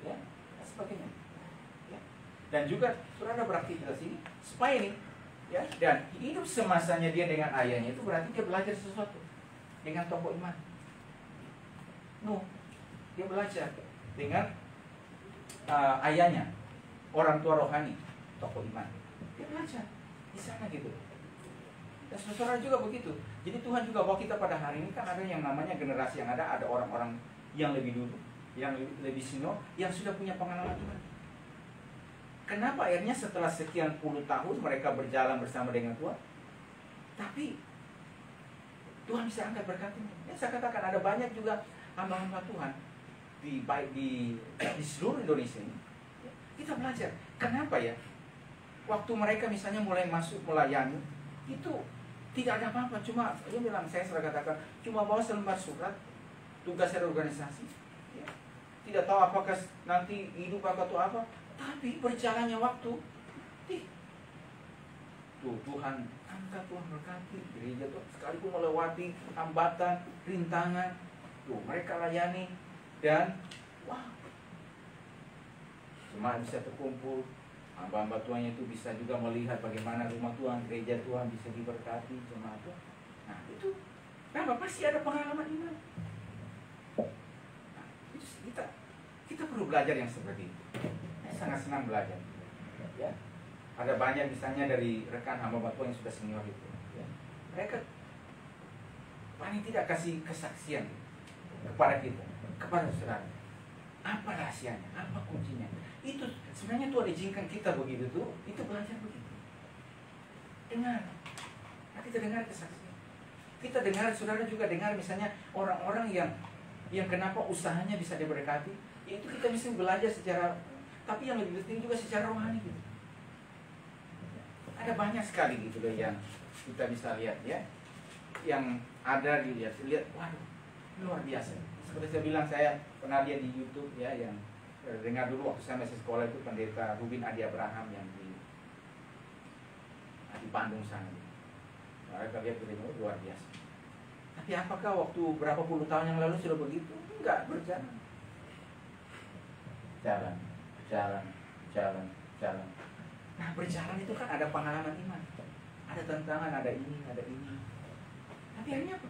ya, dan sebagainya. Ya. Dan juga saudara beraktivitas ini supaya ini, ya, dan hidup semasanya dia dengan ayahnya itu berarti dia belajar sesuatu dengan tokoh iman. Dia belajar dengan ayahnya, orang tua rohani, tokoh iman. Dia belajar di sana gitu. Dan saudara juga begitu. Jadi Tuhan juga bawa kita pada hari ini kan ada yang namanya generasi yang ada orang-orang yang lebih dulu, yang lebih senior, yang sudah punya pengalaman Tuhan. Kenapa akhirnya setelah sekian puluh tahun mereka berjalan bersama dengan Tuhan, tapi Tuhan bisa angkat berkatnya. Ya, saya katakan ada banyak juga hamba-hamba Tuhan di seluruh Indonesia ini. Kita belajar. Kenapa ya? Waktu mereka misalnya mulai masuk melayani, itu tidak ada apa-apa. Cuma dia bilang, saya sudah katakan, cuma bawa selembar surat, tugas organisasi. Ya. Tidak tahu apakah nanti hidup atau apa. Tapi berjalannya waktu, Tuhan angkat, Tuhan berkati gereja tuh sekalipun melewati hambatan, rintangan, mereka layani dan jemaat bisa terkumpul, hamba-hamba Tuhan itu bisa juga melihat bagaimana rumah Tuhan, gereja Tuhan bisa diberkati jemaat Tuhan. Nah itu, kenapa? Pasti ada pengalaman iman. Nah, itu kita perlu belajar yang seperti itu. Saya sangat senang belajar. Ya, ada banyak misalnya dari rekan hamba Tuhan yang sudah senior itu. Ya. Mereka paling tidak kasih kesaksian kepada kita, kepada saudara. Apa rahasianya? Apa kuncinya? Itu sebenarnya Tuhan izinkan kita begitu tuh, itu belajar begitu. Dengar. Nah, kita dengar kesaksian. Kita dengar, saudara juga dengar misalnya orang-orang yang kenapa usahanya bisa diberkati. Itu kita bisa belajar secara, tapi yang lebih penting juga secara rohani gitu. Ada banyak sekali gitu loh yang kita bisa lihat ya, yang ada dilihat, waduh, luar biasa. Seperti saya bilang, saya pernah lihat di YouTube ya, yang dengar dulu waktu saya masih sekolah itu pendeta Rubin Adi Abraham yang di Bandung sana. Mereka lihat video luar biasa. Tapi apakah waktu berapa puluh tahun yang lalu sudah begitu? Enggak, berjalan. Jalan. Nah, berjalan itu kan ada pengalaman iman. Ada tantangan, ada ini. Tapi akhirnya apa?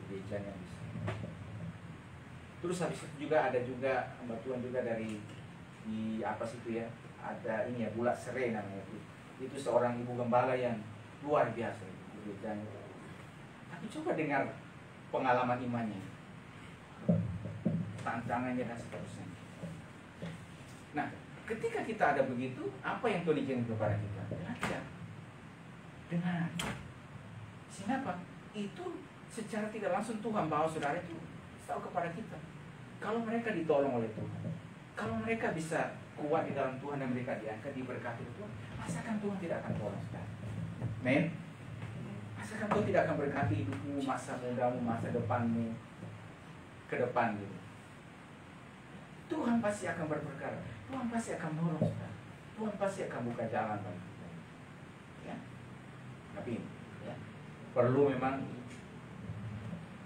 Gerejanya bisa. Terus habis itu juga ada juga bantuan juga dari di apa situ ya, ada ini ya, Bulat Serai namanya itu seorang ibu gembala yang luar biasa gerejanya. Tapi coba dengar pengalaman imannya, tantangannya dan seterusnya. Nah, ketika kita ada begitu, apa yang Tuhan izinkan kepada kita? Belajar, dengar. Sehingga apa? Itu secara tidak langsung Tuhan bawa saudara itu tahu kepada kita. Kalau mereka ditolong oleh Tuhan, kalau mereka bisa kuat di dalam Tuhan dan mereka diangkat, diberkati oleh Tuhan, masakan Tuhan tidak akan tolong saudara? Men, masakan Tuhan tidak akan berkati hidupmu, masa mudamu, masa depanmu ke depan gitu. Tuhan pasti akan berperkara, Tuhan pasti akan menolong saudara, Tuhan pasti akan buka jalan bagi kita. Ya, tapi ya, perlu memang.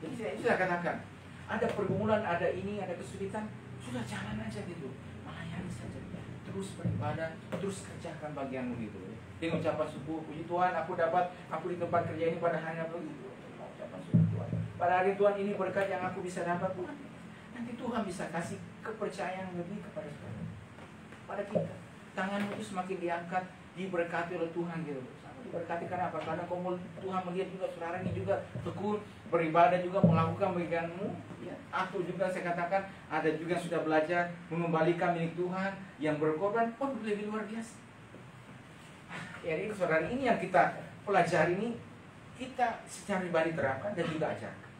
Jadi saya sudah katakan, ada pergumulan, ada ini, ada kesulitan, sudah jalan aja gitu, melayani saja, terus beribadah, terus kerjakan bagianmu gitu. Dengan ucapan syukur, puji Tuhan, aku di tempat kerja ini pada hari ini gitu. Ucapan syukur Tuhan. Pada hari Tuhan ini berkat yang aku bisa dapat Tuhan. Nanti Tuhan bisa kasih kepercayaan lebih kepada kita. Pada kita, tanganmu itu semakin diangkat, diberkati oleh Tuhan gitu. Diberkati karena apa? Karena Tuhan melihat juga saudara ini juga tekun beribadah, juga melakukan bagianmu ya. Atau juga saya katakan ada juga yang sudah belajar mengembalikan milik Tuhan, yang berkorban pun lebih luar biasa. Jadi saudara, ini yang kita pelajari, ini kita secara pribadi terapkan dan juga ajarkan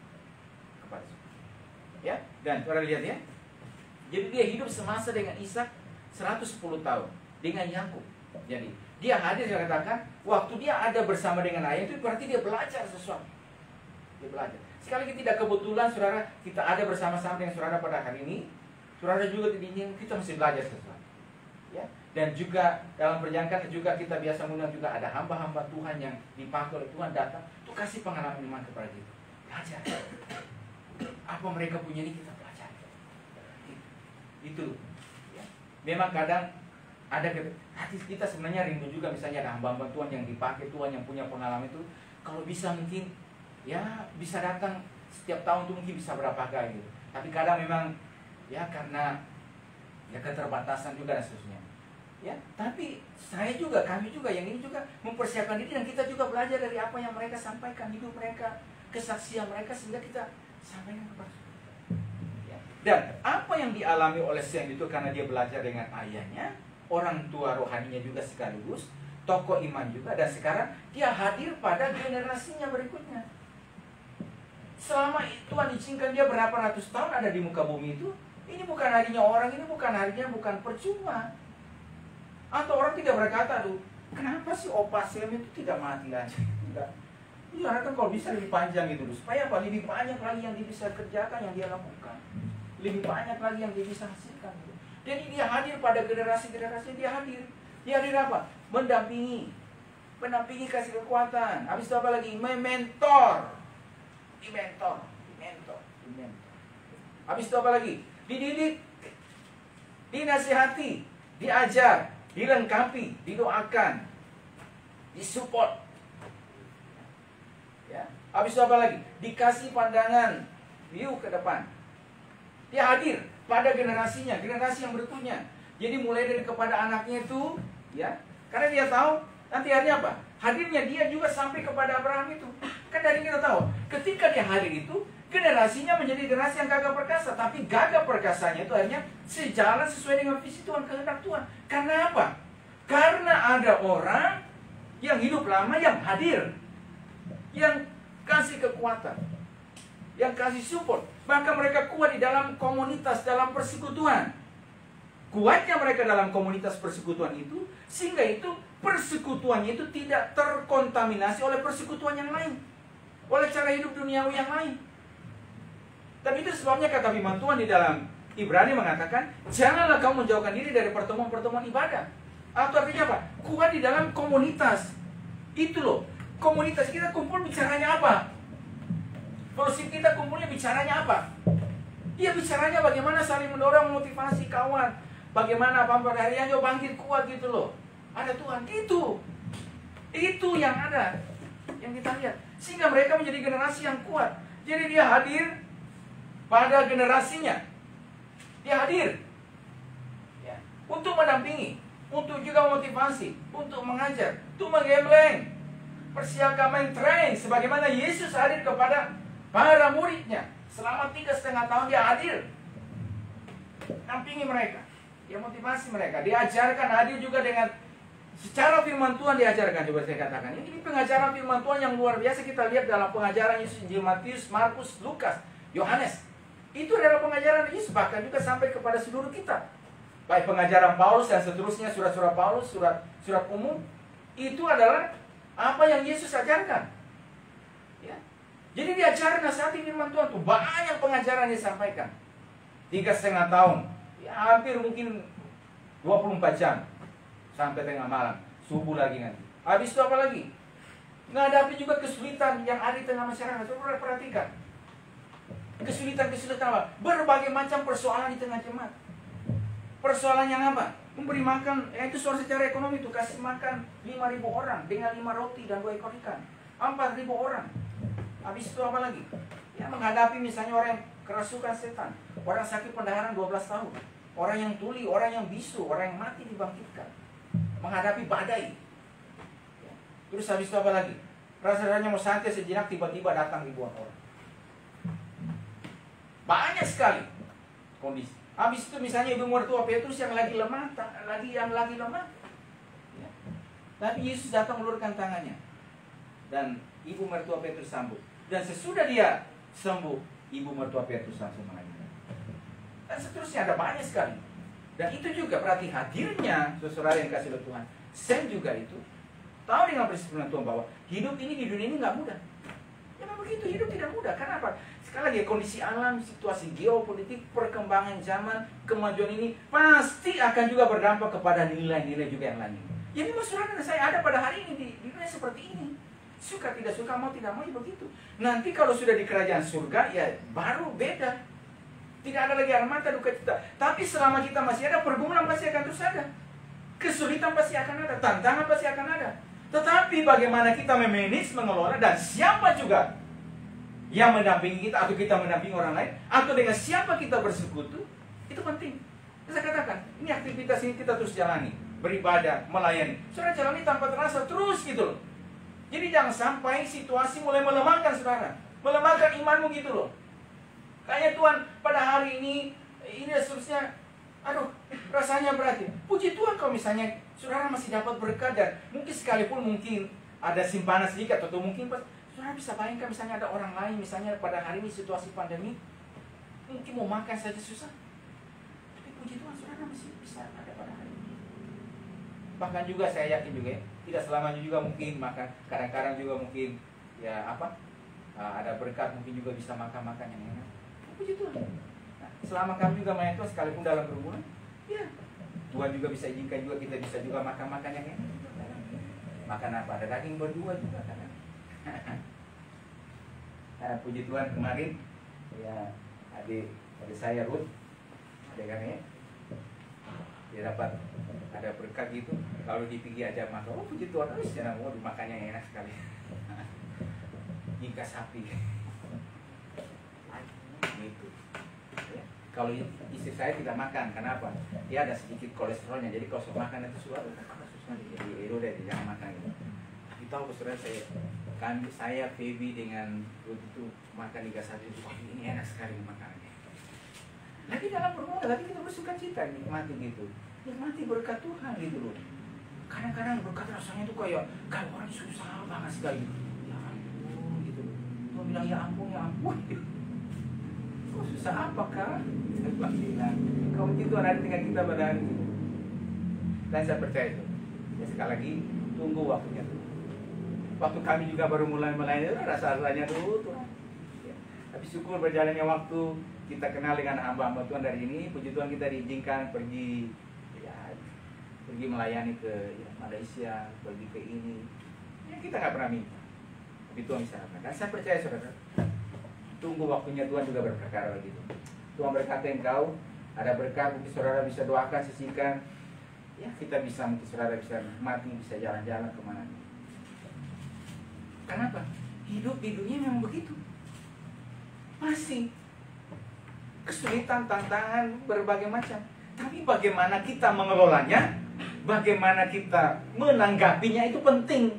kepada saudara. Ya, dan saudara lihat ya. Jadi dia hidup semasa dengan Ishak 110 tahun, dengan Yakub. Jadi dia hadir, saya katakan, waktu dia ada bersama dengan ayah itu berarti dia belajar sesuatu. Dia belajar. Sekali lagi tidak kebetulan saudara kita ada bersama-sama dengan saudara pada hari ini. Saudara juga kita mesti belajar sesuatu. Ya. Dan juga dalam perjalanan juga kita biasa mengundang juga ada hamba-hamba Tuhan yang dipakai oleh Tuhan datang untuk kasih pengalaman iman kepada kita. Belajar. Apa mereka punya ini kita belajar. Itu. Ya. Memang kadang ada hati kita sebenarnya rindu juga, misalnya ada hamba-hamba Tuhan yang dipakai Tuhan yang punya pengalaman itu. Kalau bisa mungkin ya bisa datang setiap tahun tuh mungkin bisa berapa kali gitu. Tapi kadang memang ya karena ya keterbatasan juga dan seterusnya. Ya, tapi kami juga yang ini juga mempersiapkan diri dan kita juga belajar dari apa yang mereka sampaikan, hidup mereka, kesaksian mereka sehingga kita sampaikan kepada ya. Dan apa yang dialami oleh Sam itu karena dia belajar dengan ayahnya, orang tua rohaninya juga sekaligus, tokoh iman juga, dan sekarang dia hadir pada generasinya berikutnya. Selama Tuhan izinkan dia berapa ratus tahun ada di muka bumi itu, ini bukan harinya orang, ini bukan harinya, bukan percuma. Atau orang tidak berkata tuh, kenapa sih Opa Sam itu tidak mati aja? Tidak. Iya kan kalau bisa lebih panjang gitu, supaya apa? Lebih banyak lagi yang dia bisa kerjakan, yang dia lakukan. Lebih banyak lagi yang dia bisa hasilkan. Gitu. Jadi dia hadir pada generasi-generasi, dia hadir. Dia hadir apa? Mendampingi, kasih kekuatan. Habis itu apa lagi? Mentor. Dimentor. Habis itu apa lagi? Dididik, dinasihati, diajar, dilengkapi, didoakan, disupport. Ya. Habis itu apa lagi? Dikasih pandangan view ke depan. Dia hadir pada generasinya, generasi yang berikutnya. Jadi mulai dari kepada anaknya itu, ya, karena dia tahu nanti akhirnya apa? Hadirnya dia juga sampai kepada Abraham itu. Kan dari kita tahu, ketika dia hadir itu, generasinya menjadi generasi yang gagah perkasa. Tapi gagah perkasanya itu akhirnya sejalan sesuai dengan visi Tuhan, kehendak Tuhan. Karena apa? Karena ada orang yang hidup lama yang hadir, yang kasih kekuatan, yang kasih support. Bahkan mereka kuat di dalam komunitas, dalam persekutuan. Kuatnya mereka dalam komunitas persekutuan itu, sehingga itu persekutuannya itu tidak terkontaminasi oleh persekutuan yang lain, oleh cara hidup duniawi yang lain. Tapi itu sebabnya kata firman Tuhan di dalam Ibrani mengatakan, janganlah kamu menjauhkan diri dari pertemuan-pertemuan ibadah. Atau artinya apa? Kuat di dalam komunitas. Itu loh, komunitas kita kumpul bicaranya apa? Fellowship kita kumpulnya bicaranya apa? Dia bicaranya bagaimana saling mendorong, motivasi kawan. Bagaimana pada hari yang bangkit kuat gitu loh. Ada Tuhan, itu yang ada, yang kita lihat. Sehingga mereka menjadi generasi yang kuat. Jadi dia hadir pada generasinya. Dia hadir ya, untuk mendampingi, untuk juga motivasi, untuk mengajar, untuk menggembleng, persiapkan mentrain, sebagaimana Yesus hadir kepada para muridnya. Selama 3,5 tahun dia hadir, dampingi mereka, dia motivasi mereka, diajarkan, hadir juga dengan secara firman Tuhan diajarkan. Coba saya katakan, ini pengajaran firman Tuhan yang luar biasa. Kita lihat dalam pengajaran Yesus, Injil Matius, Markus, Lukas, Yohanes. Itu adalah pengajaran Yesus, bahkan juga sampai kepada seluruh kita. Baik pengajaran Paulus dan seterusnya, surat-surat Paulus, surat umum, itu adalah apa yang Yesus ajarkan. Ya. Jadi diajarkan nasihati firman Tuhan tuh banyak pengajaran yang disampaikan. 3,5 tahun, ya, hampir mungkin 24 jam sampai tengah malam, subuh lagi nanti. Habis itu apa lagi? Menghadapi juga kesulitan yang ada di tengah masyarakat. Coba perhatikan. Kesulitan-kesulitan apa? Berbagai macam persoalan di tengah jemaat. Persoalan yang apa? Memberi makan, itu soal secara ekonomi itu kasih makan 5.000 orang dengan 5 roti dan 2 ekor ikan. 4.000 orang. Habis itu apa lagi? Ya, menghadapi misalnya orang yang kerasukan setan, orang sakit pendaharan 12 tahun, orang yang tuli, orang yang bisu, orang yang mati dibangkitkan. Menghadapi badai. Ya. Terus habis itu apa lagi? Rasanya mau santai sejenak, tiba-tiba datang ribuan orang. Banyak sekali kondisi. Habis itu misalnya ibu mertua Petrus yang lagi lemah, lagi lemah. Ya. Tapi Yesus datang meluruskan tangannya, dan ibu mertua Petrus sembuh. Dan sesudah dia sembuh, ibu mertua Petrus langsung mengajar. Dan seterusnya ada banyak sekali. Dan itu juga berarti hadirnya saudara yang kasih oleh Tuhan. Sam juga itu tahu dengan persis firman Tuhan bahwa hidup ini di dunia ini nggak mudah. Memang begitu, hidup tidak mudah. Kenapa? Sekali lagi kondisi alam, situasi geopolitik, perkembangan zaman, kemajuan ini pasti akan juga berdampak kepada nilai-nilai juga yang lain. Jadi masyarakat saya ada pada hari ini di dunia seperti ini. Suka tidak suka, mau tidak mau, ya begitu. Nanti kalau sudah di kerajaan surga, ya baru beda. Tidak ada lagi air mata, duka cita. Tapi selama kita masih ada, pergumulan pasti akan terus ada. Kesulitan pasti akan ada, tantangan pasti akan ada. Tetapi bagaimana kita memanage, mengelola, dan siapa juga yang mendampingi kita, atau kita mendampingi orang lain, atau dengan siapa kita bersekutu, itu penting. Saya katakan, ini aktivitas ini kita terus jalani, beribadah, melayani. Saudara jalani tanpa terasa terus gitu loh. Jadi jangan sampai situasi mulai melemahkan saudara, melemahkan imanmu gitu loh. Kayaknya Tuhan pada hari ini seterusnya, aduh rasanya berat. Puji Tuhan kalau misalnya saudara masih dapat berkat, dan mungkin sekalipun mungkin ada simpanan sedikit, atau mungkin saudara bisa bayangkan misalnya ada orang lain, misalnya pada hari ini situasi pandemi, mungkin mau makan saja susah. Tapi puji Tuhan saudara masih bisa ada pada hari ini. Bahkan juga saya yakin juga ya, tidak selamanya juga mungkin makan, kadang-kadang juga mungkin ya ada berkat, mungkin juga bisa makan-makan yang enak. Puji Tuhan. Nah, selama kami juga main Tuhan, sekalipun dalam pergumulan, ya Tuhan juga bisa izinkan juga kita bisa juga makan-makan yang enak. Makan apa? Ada daging berdua juga kan. Puji Tuhan, kemarin ya adik saya Ruth, adik-adiknya dia dapat ada berkat gitu, kalau dipikir aja makan, oh puji Tuhan, jangan mau dimakannya enak sekali. Jika sapi gitu ya. Kalau istri saya tidak makan, kenapa? Dia ada sedikit kolesterolnya, jadi kalau makan itu susah, jadi udah jangan makan gitu. Tapi tahu saudara, saya Feby dengan Ruth itu makan iga sapi itu, ini enak sekali makanannya. Lagi dalam permohonan, tapi kita bersuka cita, nikmati gitu, nikmati berkat Tuhan gitu loh. Kadang-kadang berkat rasanya tuh kayak orang susah banget sekali. Ya ampun gitu loh. Tuhan bilang ya ampun, ya ampun. Kok susah apakah? Saya bilang, kau itu ada dengan kita pada hari ini. Dan saya percaya itu. Ya sekali lagi, tunggu waktunya tuh. Waktu kami juga baru mulai melayani, rasa-rasanya tuh. Ya. Tapi syukur berjalannya waktu, kita kenal dengan hamba-hamba Tuhan dari ini. Puji Tuhan kita diizinkan pergi melayani ke Malaysia, pergi ke ini. Ya kita nggak pernah minta, tapi Tuhan bisa lakukan. Dan saya percaya saudara, tunggu waktunya Tuhan juga berperkara begitu. Tuhan berkata engkau ada berkat, mungkin saudara bisa doakan, sisihkan. Ya kita bisa, mungkin saudara bisa mati, bisa jalan-jalan kemana. Kenapa? Hidup di dunia memang begitu. Masih kesulitan, tantangan berbagai macam. Tapi bagaimana kita mengelolanya, bagaimana kita menanggapinya itu penting.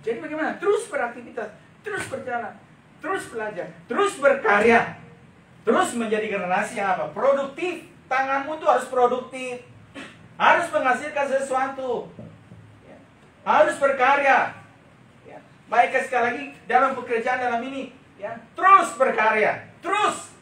Jadi bagaimana? Terus beraktivitas, terus berjalan, terus belajar, terus berkarya, terus menjadi generasi yang apa? Produktif. Tanganmu itu harus produktif, harus menghasilkan sesuatu, ya. Harus berkarya. Ya. Baik sekali lagi dalam pekerjaan dalam ini, ya. Terus berkarya, terus,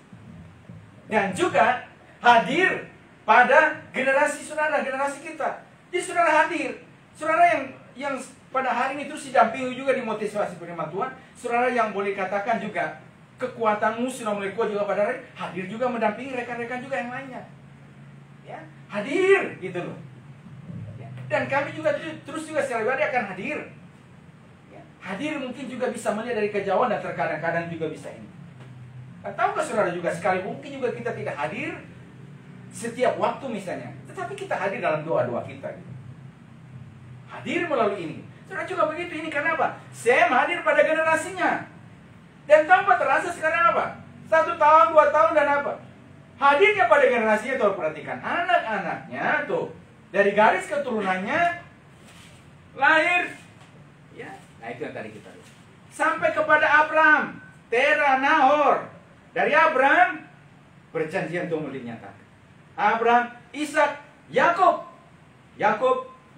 dan juga hadir pada generasi saudara, generasi kita. Jadi saudara hadir, saudara yang pada hari ini terus didampingi juga, dimotivasi firman Tuhan. Saudara yang boleh katakan juga kekuatanmu sudah mulai kuat juga pada hari, hadir juga mendampingi rekan-rekan juga yang lainnya. Ya, hadir gitu loh. Ya. Dan kami juga terus juga setiap hari akan hadir. Ya. Hadir mungkin juga bisa melihat dari kejauhan, dan terkadang-kadang juga bisa ini. Tahukah saudara juga sekali mungkin juga kita tidak hadir setiap waktu misalnya, tetapi kita hadir dalam doa-doa kita. Hadir melalui ini. Saudara juga begitu, ini karena apa? Sam hadir pada generasinya. Dan tanpa terasa sekarang apa? 1 tahun, 2 tahun, dan apa? Hadirnya pada generasinya, tuh perhatikan anak-anaknya tuh, dari garis keturunannya lahir, ya. Nah itu yang tadi kita lihat. Sampai kepada Abraham, Tera, Nahor. Dari Abraham perjanjian itu mulai dinyatakan. Abraham, Ishak, Yakub,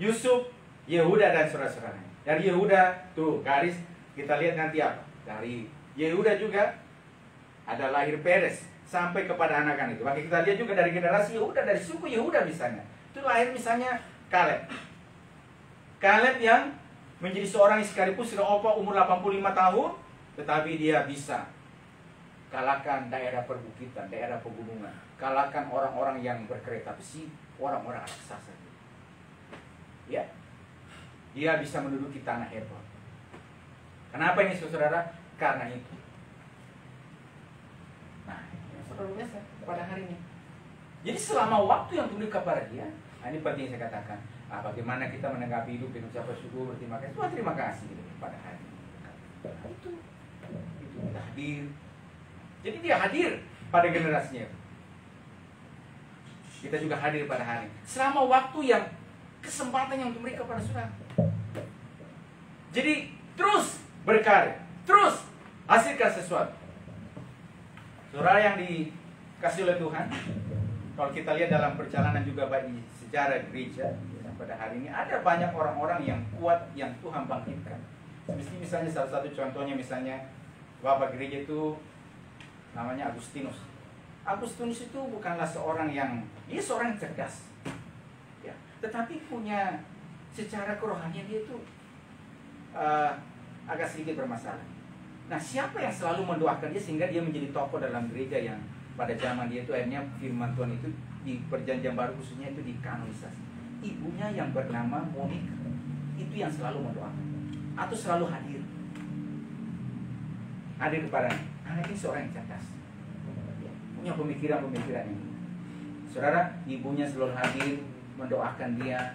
Yusuf, Yehuda, dan saudara-saudaranya. Dari Yehuda tuh garis kita lihat nanti apa? Dari Yehuda juga ada lahir Peres sampai kepada anak-anak itu. Maka kita lihat juga dari generasi Yehuda, dari suku Yehuda misalnya. Itu lahir misalnya Kaleb. Kaleb yang menjadi seorang sekalipun sudah umur 85 tahun, tetapi dia bisa kalahkan daerah perbukitan, daerah pegunungan, kalahkan orang-orang yang berkereta besi, orang-orang raksasa. Ya, dia bisa menduduki tanah Hebron. Kenapa ini saudara? Karena itu. Nah, ini saudara biasa pada hari ini. Jadi selama waktu yang tunduk kepada dia, ini penting saya katakan. Bagaimana kita menanggapi hidup dengan ucapan syukur, berterima kasih. Tuhan terima kasih gitu, pada hari ini. Nah, itu kita hadir. Jadi dia hadir pada generasinya. Kita juga hadir pada hari ini. Selama waktu yang kesempatan yang diberikan kepada saudara. Jadi terus berkarya, terus hasilkan sesuatu. Saudara yang dikasih oleh Tuhan, kalau kita lihat dalam perjalanan juga baik di sejarah gereja ya, pada hari ini ada banyak orang-orang yang kuat yang Tuhan bangkitkan. Misalnya salah satu contohnya misalnya Bapak gereja itu namanya Agustinus. Agustinus itu bukanlah seorang yang dia seorang yang cerdas, ya, tetapi punya secara kerohanian dia itu agak sedikit bermasalah. Nah, siapa yang selalu mendoakan dia sehingga dia menjadi tokoh dalam gereja yang pada zaman dia itu akhirnya firman Tuhan itu di perjanjian baru khususnya itu dikanonisasi. Ibunya yang bernama Monica itu yang selalu mendoakan atau selalu hadir kepada anak ini seorang yang cerdas, punya pemikiran-pemikiran ini. Saudara, ibunya selalu hadir mendoakan dia,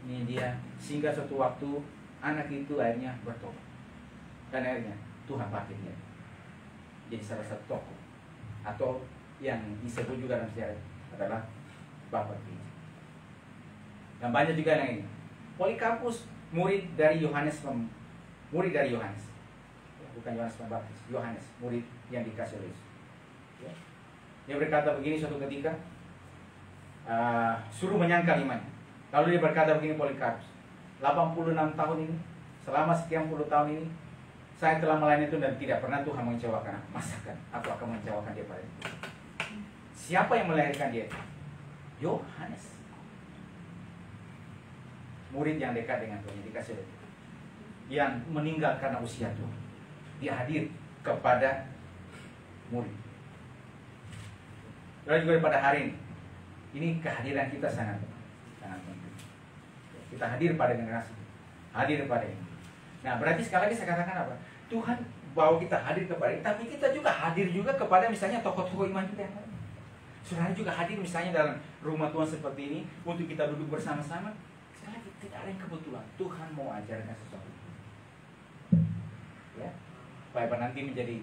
ini dia, sehingga suatu waktu anak itu akhirnya bertobat dan akhirnya Tuhan pakai dia jadi salah satu tokoh atau yang disebut juga dalam sejarah adalah Bapak gereja. Dan banyak juga yang ini. Polikarpus murid dari Yohanes, bukan Yohanes Pembaptis, Yohanes murid yang dikasih oleh Yesus. Ya. Dia berkata begini suatu ketika, suruh menyangkal imannya. Lalu dia berkata begini Polikarpus, 86 tahun ini, selama sekian puluh tahun ini, saya telah melayani Tuhan dan tidak pernah Tuhan mengecewakan aku. Masakan aku akan mengecewakan dia pada itu. Siapa yang melahirkan dia? Yohanes, murid yang dekat dengan Tuhan, yang dikasih oleh Tuhan, yang meninggal karena usia tua. Dia hadir kepada murid. Lalu juga pada hari ini kehadiran kita sangat penting. Kita hadir pada generasi, hadir pada ini. Nah, berarti sekali lagi saya katakan apa? Tuhan bawa kita hadir kepada ini, tapi kita juga hadir juga kepada misalnya tokoh-tokoh iman kita yang lain. Saudara juga hadir misalnya dalam rumah Tuhan seperti ini untuk kita duduk bersama-sama. Sekali lagi tidak ada yang kebetulan. Tuhan mau ajarkan sesuatu. Ya, supaya nanti menjadi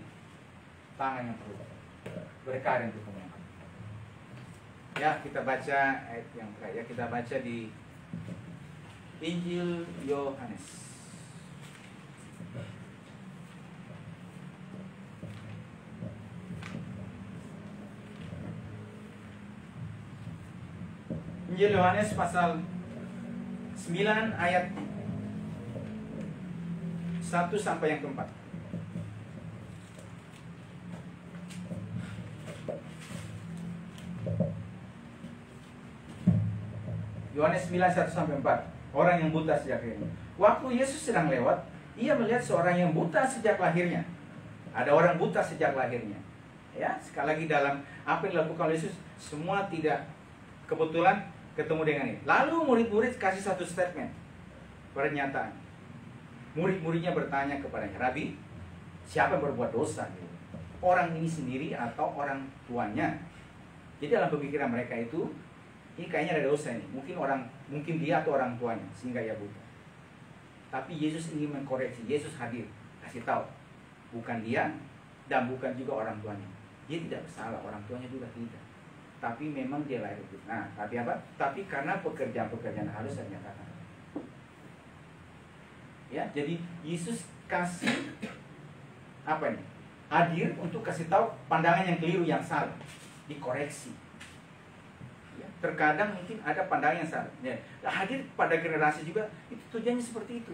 tangan yang perlu berkarya untuk kemuliaan. Ya, kita baca ayat yang terakhir. Kita baca di Injil Yohanes. Injil Yohanes pasal 9 ayat 1 sampai yang keempat. Yohanes 9 1 sampai 4. Orang yang buta sejak lahirnya. Waktu Yesus sedang lewat, ia melihat seorang yang buta sejak lahirnya. Ada orang buta sejak lahirnya. Ya, sekali lagi dalam apa yang dilakukan oleh Yesus semua tidak kebetulan ketemu dengan ini. Lalu murid-murid kasih satu statement, pernyataan. Murid-muridnya bertanya kepadanya, Rabi, siapa yang berbuat dosa? Orang ini sendiri atau orang tuanya? Jadi dalam pemikiran mereka itu, ini kayaknya ada dosa ini. Mungkin dia atau orang tuanya sehingga ia buta. Tapi Yesus ingin mengkoreksi. Yesus hadir, kasih tahu, bukan dia dan bukan juga orang tuanya. Dia tidak bersalah, orang tuanya juga tidak. Tapi memang dia lahir itu. Nah, tapi apa? Tapi karena pekerjaan-pekerjaan halus saya nyatakan. Ya, jadi Yesus kasih apa ini? Hadir untuk kasih tahu pandangan yang keliru, yang salah, dikoreksi. Ya, terkadang mungkin ada pandangan yang salah. Ya, hadir pada generasi juga itu tujuannya seperti itu.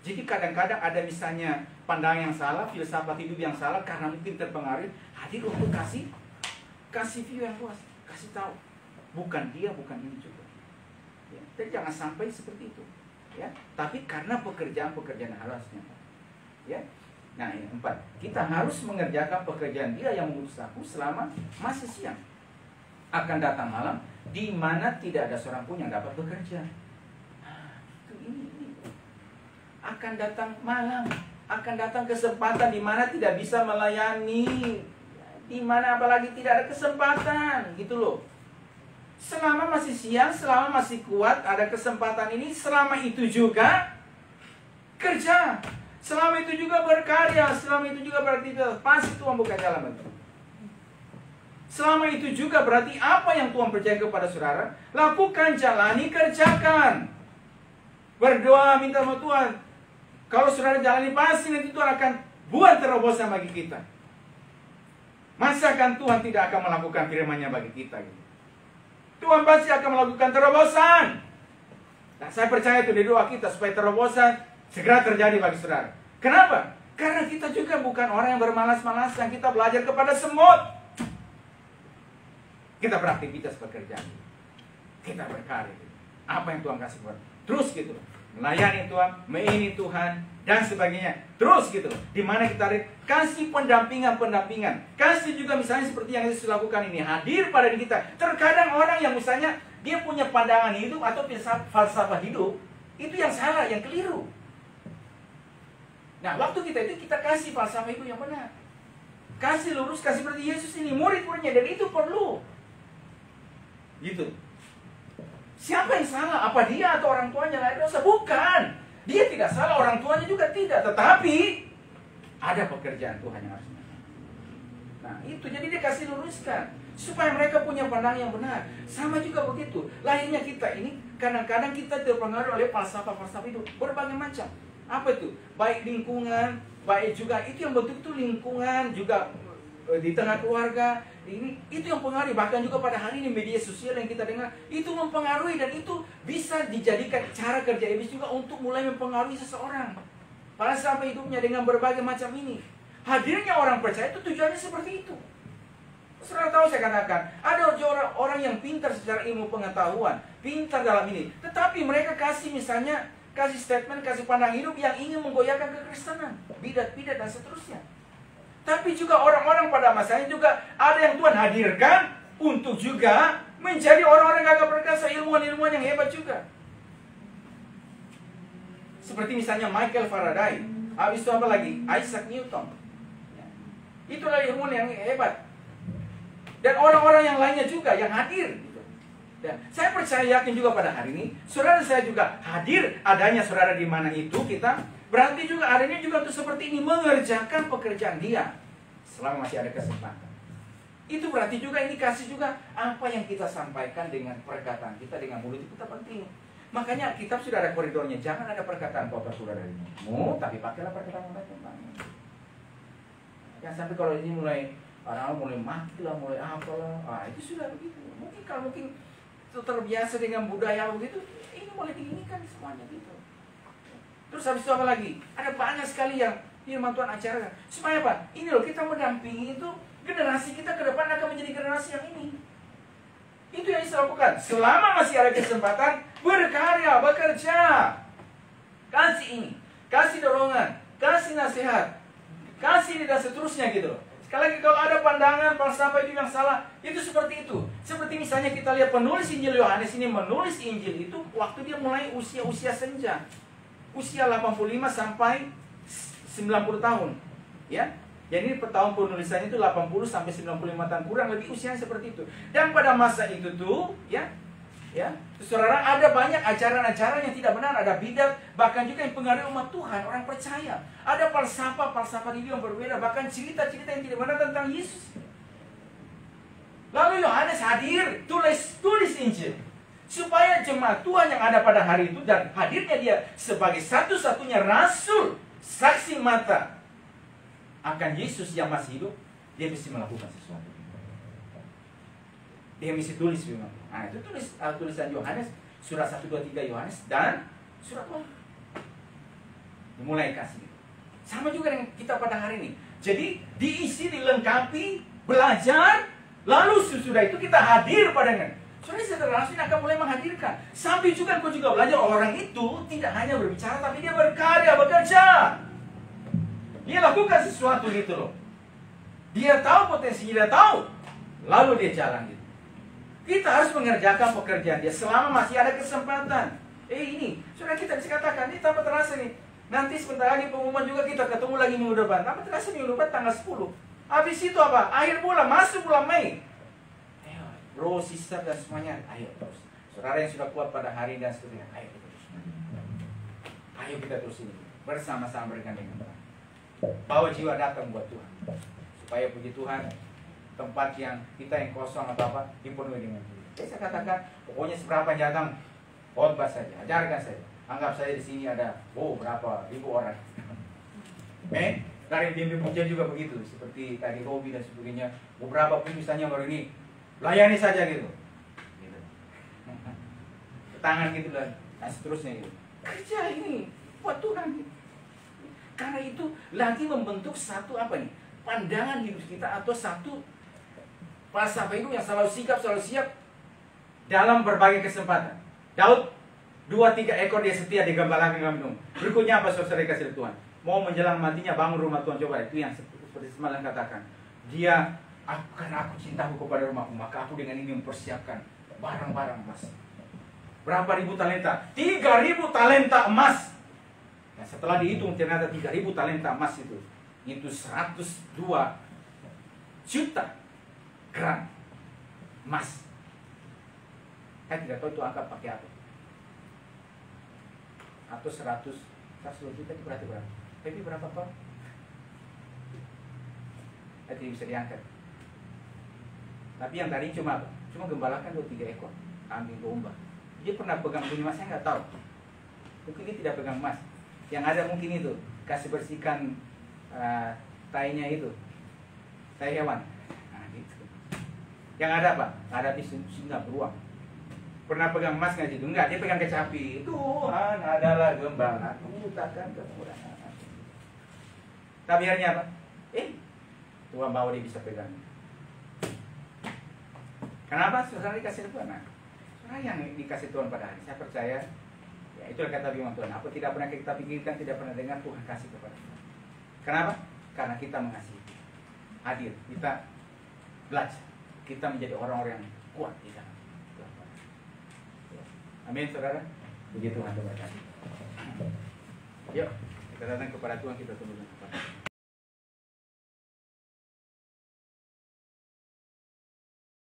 Jadi kadang-kadang ada misalnya pandangan yang salah, filsafat hidup yang salah karena mungkin terpengaruh, hadir untuk kasih view yang luas. Kasih tahu, bukan dia, bukan ini juga. Ya, tapi jangan sampai seperti itu. Ya, tapi karena pekerjaan-pekerjaan halasnya. Ya. Nah, ini 4. Kita harus mengerjakan pekerjaan Dia yang mengutus aku selama masih siang. Akan datang malam di mana tidak ada seorang pun yang dapat bekerja. Nah, ini. Akan datang malam, akan datang kesempatan di mana tidak bisa melayani, di mana apalagi tidak ada kesempatan, gitu loh. Selama masih siang, selama masih kuat, ada kesempatan ini, selama itu juga kerja. Selama itu juga berkarya, selama itu juga beraktivitas. Pasti Tuhan buka jalan itu. Selama itu juga berarti apa yang Tuhan percaya kepada saudara, lakukan, jalani, kerjakan. Berdoa, minta sama Tuhan. Kalau saudara jalani, pasti nanti Tuhan akan buat terobosan bagi kita. Masakan Tuhan tidak akan melakukan firman-Nya bagi kita gitu? Tuhan pasti akan melakukan terobosan. Nah, saya percaya itu di doa kita supaya terobosan segera terjadi bagi saudara. Kenapa? Karena kita juga bukan orang yang bermalas-malasan. Kita belajar kepada semut. Kita beraktivitas pekerjaan. Kita berkarya. Apa yang Tuhan kasih buat? Terus gitu. Melayani Tuhan, meini Tuhan, dan sebagainya. Terus gitu. Dimana kita kasih pendampingan. Kasih juga misalnya seperti yang Yesus lakukan ini. Hadir pada diri kita. Terkadang orang yang misalnya dia punya pandangan hidup atau falsafah hidup, itu yang salah, yang keliru. Nah, waktu kita kasih falsafah hidup yang benar. Kasih lurus, kasih seperti Yesus ini, murid-muridnya, dan itu perlu. Gitu. Siapa yang salah? Apa dia atau orang tuanya yang ada dosa? Bukan. Dia tidak salah, orang tuanya juga tidak. Tetapi ada pekerjaan Tuhan yang harus dilakukan. Nah, itu jadi dia kasih luruskan supaya mereka punya pandangan yang benar. Sama juga begitu. Lahirnya kita ini kadang-kadang kita terpengaruh oleh falsafah-falsafah hidup berbagai macam. Apa itu? Baik lingkungan, baik juga itu yang betul-betul lingkungan juga di tengah keluarga. Itu yang pengaruhi. Bahkan juga pada hari ini media sosial yang kita dengar itu mempengaruhi, dan itu bisa dijadikan cara kerja iblis juga untuk mulai mempengaruhi seseorang pada sampai hidupnya dengan berbagai macam ini. Hadirnya orang percaya itu tujuannya seperti itu. Saudara tahu, saya katakan ada orang yang pintar secara ilmu pengetahuan, pintar dalam ini, tetapi mereka kasih misalnya kasih statement, kasih pandang hidup yang ingin menggoyahkan kekristenan, bidat-bidat dan seterusnya. Tapi juga orang-orang pada masanya juga ada yang Tuhan hadirkan untuk juga menjadi orang-orang gagah perkasa, ilmuwan-ilmuwan yang hebat juga. Seperti misalnya Michael Faraday, habis itu apa lagi? Isaac Newton. Itulah ilmuwan yang hebat. Dan orang-orang yang lainnya juga yang hadir. Dan saya percaya yakin juga pada hari ini, saudara saya juga hadir adanya saudara di mana itu kita. Berarti juga adanya juga untuk seperti ini, mengerjakan pekerjaan Dia selama masih ada kesempatan. Itu berarti juga ini kasih juga apa yang kita sampaikan dengan perkataan kita, dengan mulut kita penting. Makanya kitab sudah ada koridornya. Jangan ada perkataan kotor sudah dari mulut, tapi pakailah perkataan yang baik. Yang sampai kalau ini mulai orang mulai mati lah, mulai apalah, itu sudah begitu. Mungkin kalau terbiasa dengan budaya begitu, ini mulai diinginkan semuanya gitu. Terus habis itu apa lagi? Ada banyak sekali yang firman Tuhan ajarkan. Supaya apa? Ini loh, kita mendampingi itu generasi kita ke depan akan menjadi generasi yang ini. Itu yang Yesus lakukan. Selama masih ada kesempatan, berkarya, bekerja. Kasih ini, kasih dorongan, kasih nasihat, kasih ini dan seterusnya gitu loh. Sekali lagi kalau ada pandangan falsafah itu yang salah, itu seperti itu. Seperti misalnya kita lihat penulis Injil Yohanes ini menulis Injil itu waktu dia mulai usia senja. Usia 85 sampai 90 tahun. Ya. Jadi tahun penulisannya itu 80 sampai 95 tahun, kurang lebih usianya seperti itu. Dan pada masa itu tuh, ya, saudara, ada banyak ajaran-ajaran yang tidak benar, ada bidat, bahkan juga yang pengaruh umat Tuhan, orang percaya. Ada falsafah yang berbeda, bahkan cerita-cerita yang tidak benar tentang Yesus. Lalu Yohanes hadir, tulis Injil, supaya jemaat Tuhan yang ada pada hari itu, dan hadirnya dia sebagai satu-satunya rasul, saksi mata akan Yesus yang masih hidup, dia mesti melakukan sesuatu. Dia mesti tulis firman. Nah, itu tulisan Yohanes, surat 1, 2, 3 Yohanes, dan surat Wahyu. Dimulai kasih. Sama juga dengan kita pada hari ini. Jadi diisi, dilengkapi, belajar, lalu sesudah itu kita hadir padanya. Saudara setelah rasul akan mulai menghadirkan hadirkan. Sampai juga kau juga belajar orang itu tidak hanya berbicara, tapi dia berkarya, bekerja. Dia lakukan sesuatu gitu loh. Dia tahu potensi, dia tahu. Lalu dia jalan gitu. Kita harus mengerjakan pekerjaan dia selama masih ada kesempatan. Ini, sudah kita bisa katakan, ini tanpa terasa nih. Nanti sebentar lagi pengumuman juga kita ketemu lagi minggu depan. Tanpa terasa minggu depan tanggal 10. Habis itu apa? Akhir bulan, masuk bulan Mei. Ayo, bro, sister dan semuanya, ayo terus. Saudara yang sudah kuat pada hari dan seterusnya, ayo terus. Ayo kita terus ini bersama-sama dengan Tuhan. Bawa jiwa datang buat Tuhan. Supaya puji Tuhan, tempat yang kita yang kosong atau apa dipenuhi dengan Tuhan. Jadi saya katakan, pokoknya seberapa datang, khotbah saja, ajarkan saja. Anggap saya di sini ada, berapa ribu orang. Dari bimbing pujian juga begitu, seperti tadi Robi dan sebagainya. Beberapa pun misalnya baru ini, layani saja gitu. Tangan gitu lah, dan seterusnya gitu. Kerja ini buat Tuhan. Karena itu lagi membentuk satu apa nih? Pandangan hidup kita atau satu falsafah hidup yang selalu siap dalam berbagai kesempatan. Daud 2-3 ekor dia setia digembalakan dengan minum. Berikutnya apa saudara kasih Tuhan? Mau menjelang matinya bangun rumah Tuhan. Coba itu yang seperti semalam katakan. Dia, karena aku cintaku kepada rumahku, maka aku dengan ini mempersiapkan barang-barang emas. Berapa ribu talenta? 3.000 talenta emas. Nah, setelah dihitung ternyata 3.000 talenta emas itu 102 juta gram emas. Saya tidak tahu itu angka pakai apa. Atau 100 juta itu berarti berapa? Tapi berapa ton? Itu bisa diangkat. Tapi yang tadi cuma apa? Cuma gembalakan 2-3 ekor kambing domba. Dia pernah pegang bunyi emas, saya nggak tahu. Mungkin dia tidak pegang emas. Yang ada mungkin itu kasih bersihkan tainya itu, tai hewan. Nah, gitu. Yang ada apa? Ada di singa beruang. Pernah pegang emas nggak situ? Enggak, dia pegang kecapi. Tuhan adalah gembala, takkan kemudahan. Tapi akhirnya apa? Tuhan bawa dia bisa pegang. Kenapa? Saudara dikasih Tuhan. Nah, saudara yang dikasih Tuhan pada hari, saya percaya, ya itulah kata firman Tuhan. Apa tidak pernah kita pikirkan, tidak pernah dengar, Tuhan kasih kepada kita. Kenapa? Karena kita mengasihi. Hadir, kita belajar, kita menjadi orang-orang yang kuat di dalam. Amin, saudara. Begitu Tuhan berkati. Yuk, kita datang kepada Tuhan, kita tunggu kepada